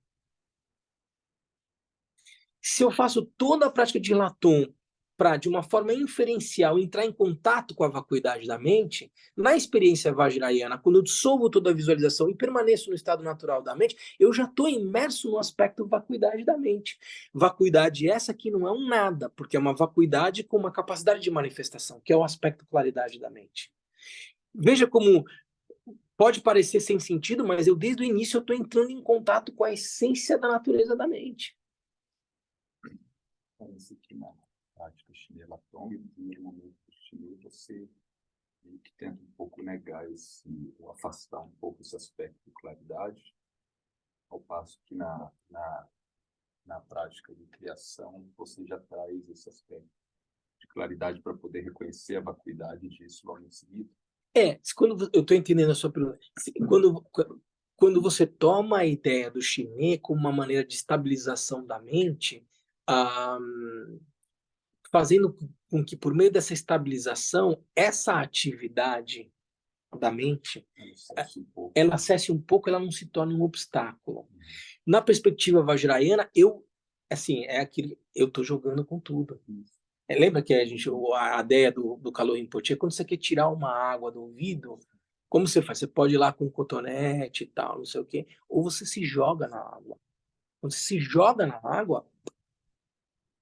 Se eu faço toda a prática de Latom para, de uma forma inferencial, entrar em contato com a vacuidade da mente, na experiência vajrayana, quando eu dissolvo toda a visualização e permaneço no estado natural da mente, eu já estou imerso no aspecto vacuidade da mente. Vacuidade essa que não é um nada, porque é uma vacuidade com uma capacidade de manifestação, que é o aspecto claridade da mente. Veja como pode parecer sem sentido, mas eu desde o início eu estou entrando em contato com a essência da natureza da mente. Parece que na prática chinela tong, no primeiro momento do chinelo, você meio que tenta um pouco negar ou afastar um pouco esse aspecto de claridade, ao passo que na prática de criação você já traz esse aspecto de claridade para poder reconhecer a vacuidade disso logo em seguida. Quando eu estou entendendo a sua pergunta, quando você toma a ideia do chinê como uma maneira de estabilização da mente, fazendo com que, por meio dessa estabilização, essa atividade da mente, ela acesse um pouco, ela não se torne um obstáculo. Na perspectiva vajrayana, eu estou jogando com tudo. Lembra que a ideia do Kalon Rinpoche, quando você quer tirar uma água do ouvido, como você faz? Você pode ir lá com um cotonete e tal, não sei o quê, ou você se joga na água. Quando você se joga na água,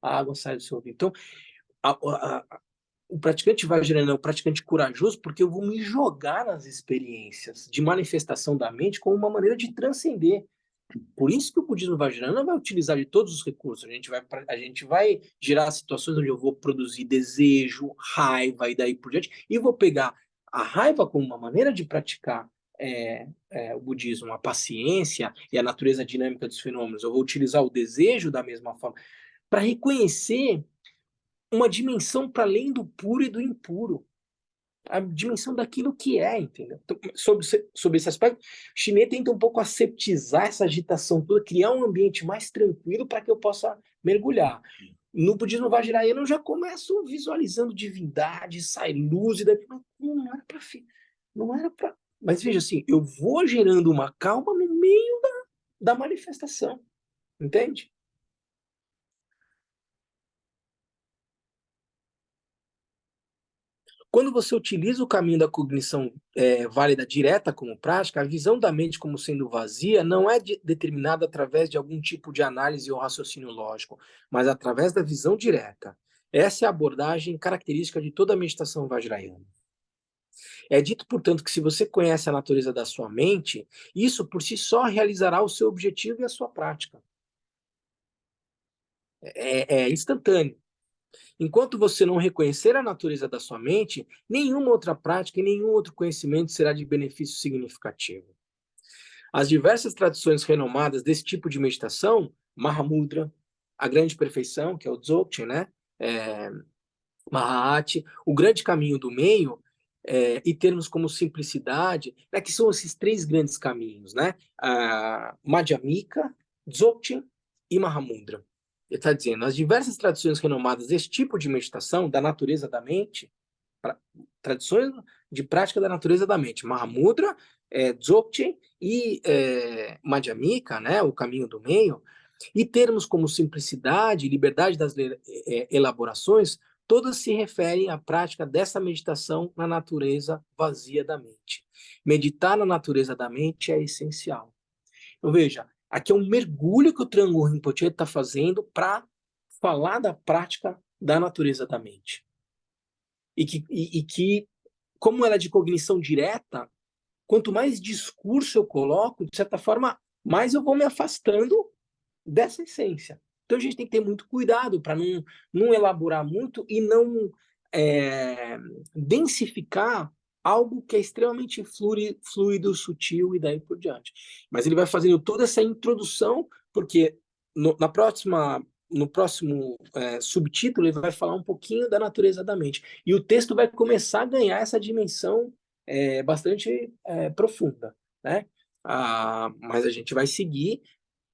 a água sai do seu ouvido. Então, o praticante vajrayana é o praticante corajoso porque eu vou me jogar nas experiências de manifestação da mente como uma maneira de transcender. Por isso que o budismo vajrayana vai utilizar de todos os recursos. A gente vai gerar situações onde eu vou produzir desejo, raiva e daí por diante, e vou pegar a raiva como uma maneira de praticar o budismo, a paciência e a natureza dinâmica dos fenômenos. Eu vou utilizar o desejo da mesma forma para reconhecer uma dimensão para além do puro e do impuro. A dimensão daquilo que é, entendeu? Então, sobre esse aspecto, o chinês tenta um pouco aseptizar essa agitação toda, criar um ambiente mais tranquilo para que eu possa mergulhar. No budismo vajrayana eu já começo visualizando divindade, sai luz, e daí, mas não era para. Mas veja assim, eu vou gerando uma calma no meio da manifestação, entende? Quando você utiliza o caminho da cognição válida direta como prática, a visão da mente como sendo vazia não é determinada através de algum tipo de análise ou raciocínio lógico, mas através da visão direta. Essa é a abordagem característica de toda a meditação vajrayana. É dito, portanto, que se você conhece a natureza da sua mente, isso por si só realizará o seu objetivo e a sua prática. É instantâneo. Enquanto você não reconhecer a natureza da sua mente, nenhuma outra prática e nenhum outro conhecimento será de benefício significativo. As diversas tradições renomadas desse tipo de meditação, Mahamudra, a grande perfeição, que é o Dzogchen, né? Mahāti, o grande caminho do meio, e termos como simplicidade, né, que são esses três grandes caminhos, né? Madhyamika, Dzogchen e Mahamudra. Ele está dizendo, as diversas tradições renomadas desse tipo de meditação, da natureza da mente, tradições de prática da natureza da mente, Mahamudra, Dzogchen e Madhyamika, né, o caminho do meio, e termos como simplicidade e liberdade das elaborações, todas se referem à prática dessa meditação na natureza vazia da mente. Meditar na natureza da mente é essencial. Então, veja, aqui é um mergulho que o Trungpa Rinpoche está fazendo para falar da prática da natureza da mente. E que, como ela é de cognição direta, quanto mais discurso eu coloco, de certa forma, mais eu vou me afastando dessa essência. Então a gente tem que ter muito cuidado para não elaborar muito e não densificar algo que é extremamente fluido, sutil e daí por diante. Mas ele vai fazendo toda essa introdução, porque no próximo subtítulo ele vai falar um pouquinho da natureza da mente. E o texto vai começar a ganhar essa dimensão bastante profunda, né? Mas a gente vai seguir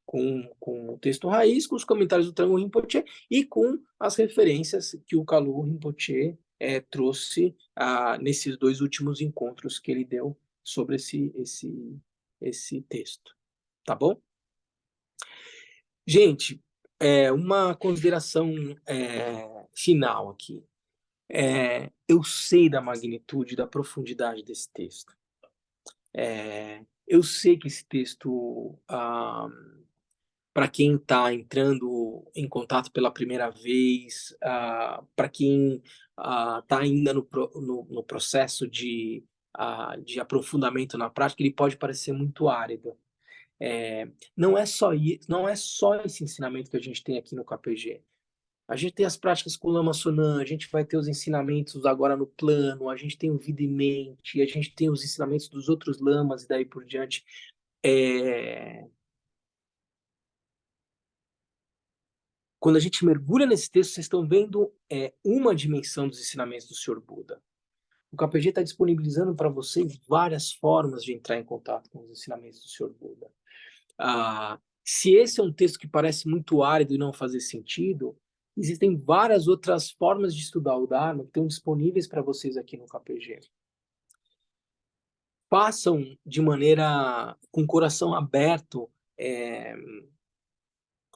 com o texto raiz, com os comentários do Trungpa Rinpoche e com as referências que o Kalu Rinpoche trouxe nesses 2 últimos encontros que ele deu sobre esse texto. Tá bom? Gente, uma consideração final aqui. Eu sei da magnitude, da profundidade desse texto. Eu sei que esse texto, para quem está entrando em contato pela primeira vez, para quem está ainda no processo de aprofundamento na prática, ele pode parecer muito árido. Não é só esse ensinamento que a gente tem aqui no KPG. A gente tem as práticas com o Lama Sonan, a gente vai ter os ensinamentos agora no plano, a gente tem o Vida em Mente, a gente tem os ensinamentos dos outros lamas e daí por diante. Quando a gente mergulha nesse texto, vocês estão vendo uma dimensão dos ensinamentos do Sr. Buda. O KPG está disponibilizando para vocês várias formas de entrar em contato com os ensinamentos do Sr. Buda. Se esse é um texto que parece muito árido e não fazer sentido, existem várias outras formas de estudar o Dharma que estão disponíveis para vocês aqui no KPG. Façam com o coração aberto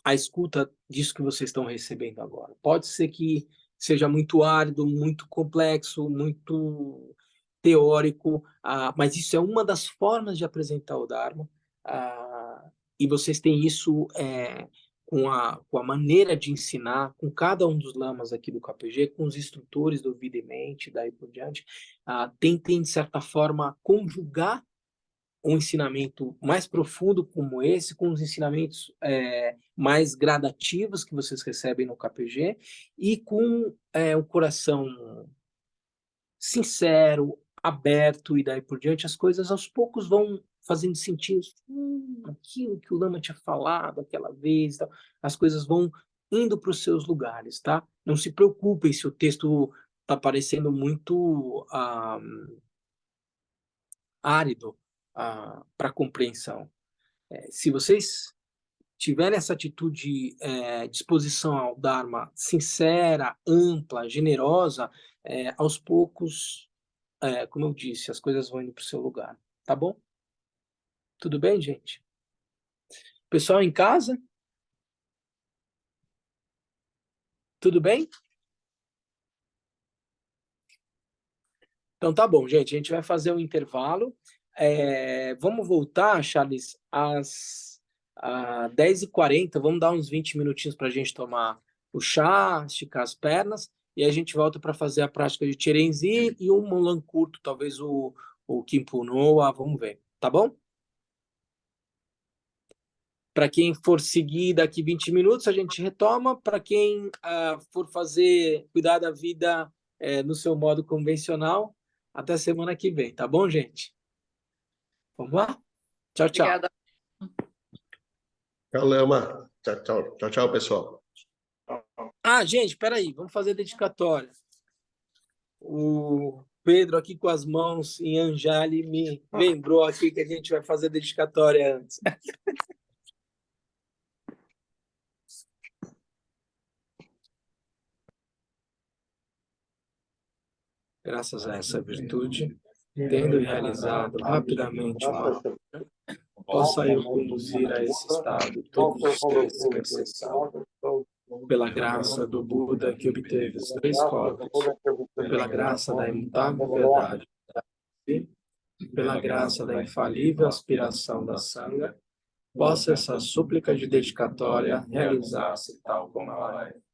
a escuta disso que vocês estão recebendo agora. Pode ser que seja muito árido, muito complexo, muito teórico, mas isso é uma das formas de apresentar o Dharma, e vocês têm isso com a maneira de ensinar, com cada um dos lamas aqui do KPG, com os instrutores do Vida e Mente, daí por diante. Tentem, de certa forma, conjugar um ensinamento mais profundo como esse, com os ensinamentos mais gradativos que vocês recebem no KPG, e com o coração sincero, aberto, e daí por diante, as coisas aos poucos vão fazendo sentido. Aquilo que o Lama tinha falado aquela vez, tal, as coisas vão indo para os seus lugares, tá? Não se preocupem se o texto está parecendo muito árido para compreensão. Se vocês tiverem essa atitude, disposição ao Dharma sincera, ampla, generosa, aos poucos, como eu disse, as coisas vão indo para o seu lugar. Tá bom? Tudo bem, gente? Pessoal em casa? Tudo bem? Então tá bom, gente. A gente vai fazer um intervalo. Vamos voltar, Charles, às 10h40. Vamos dar uns 20 minutinhos para a gente tomar o chá, esticar as pernas, e a gente volta para fazer a prática de Cherenzi e um Mulan curto, talvez o Kimpo Noa, vamos ver. Tá bom? Para quem for seguir daqui 20 minutos, a gente retoma. Para quem for cuidar da vida no seu modo convencional, até semana que vem, tá bom, gente? Vamos lá? Tchau, tchau. Obrigada. Tchau, Lama. Tchau, tchau. Tchau, tchau, pessoal. Gente, espera aí. Vamos fazer a dedicatória. O Pedro aqui com as mãos em Anjali me lembrou aqui que a gente vai fazer a dedicatória antes. Graças a essa virtude, tendo realizado rapidamente uma possa eu conduzir a esse estado todos os três sem exceção. pela graça do Buda que obteve os 3 corpos, pela graça da imutável verdade, pela graça da infalível aspiração da Sangha, possa essa súplica de dedicatória realizar-se tal como ela é.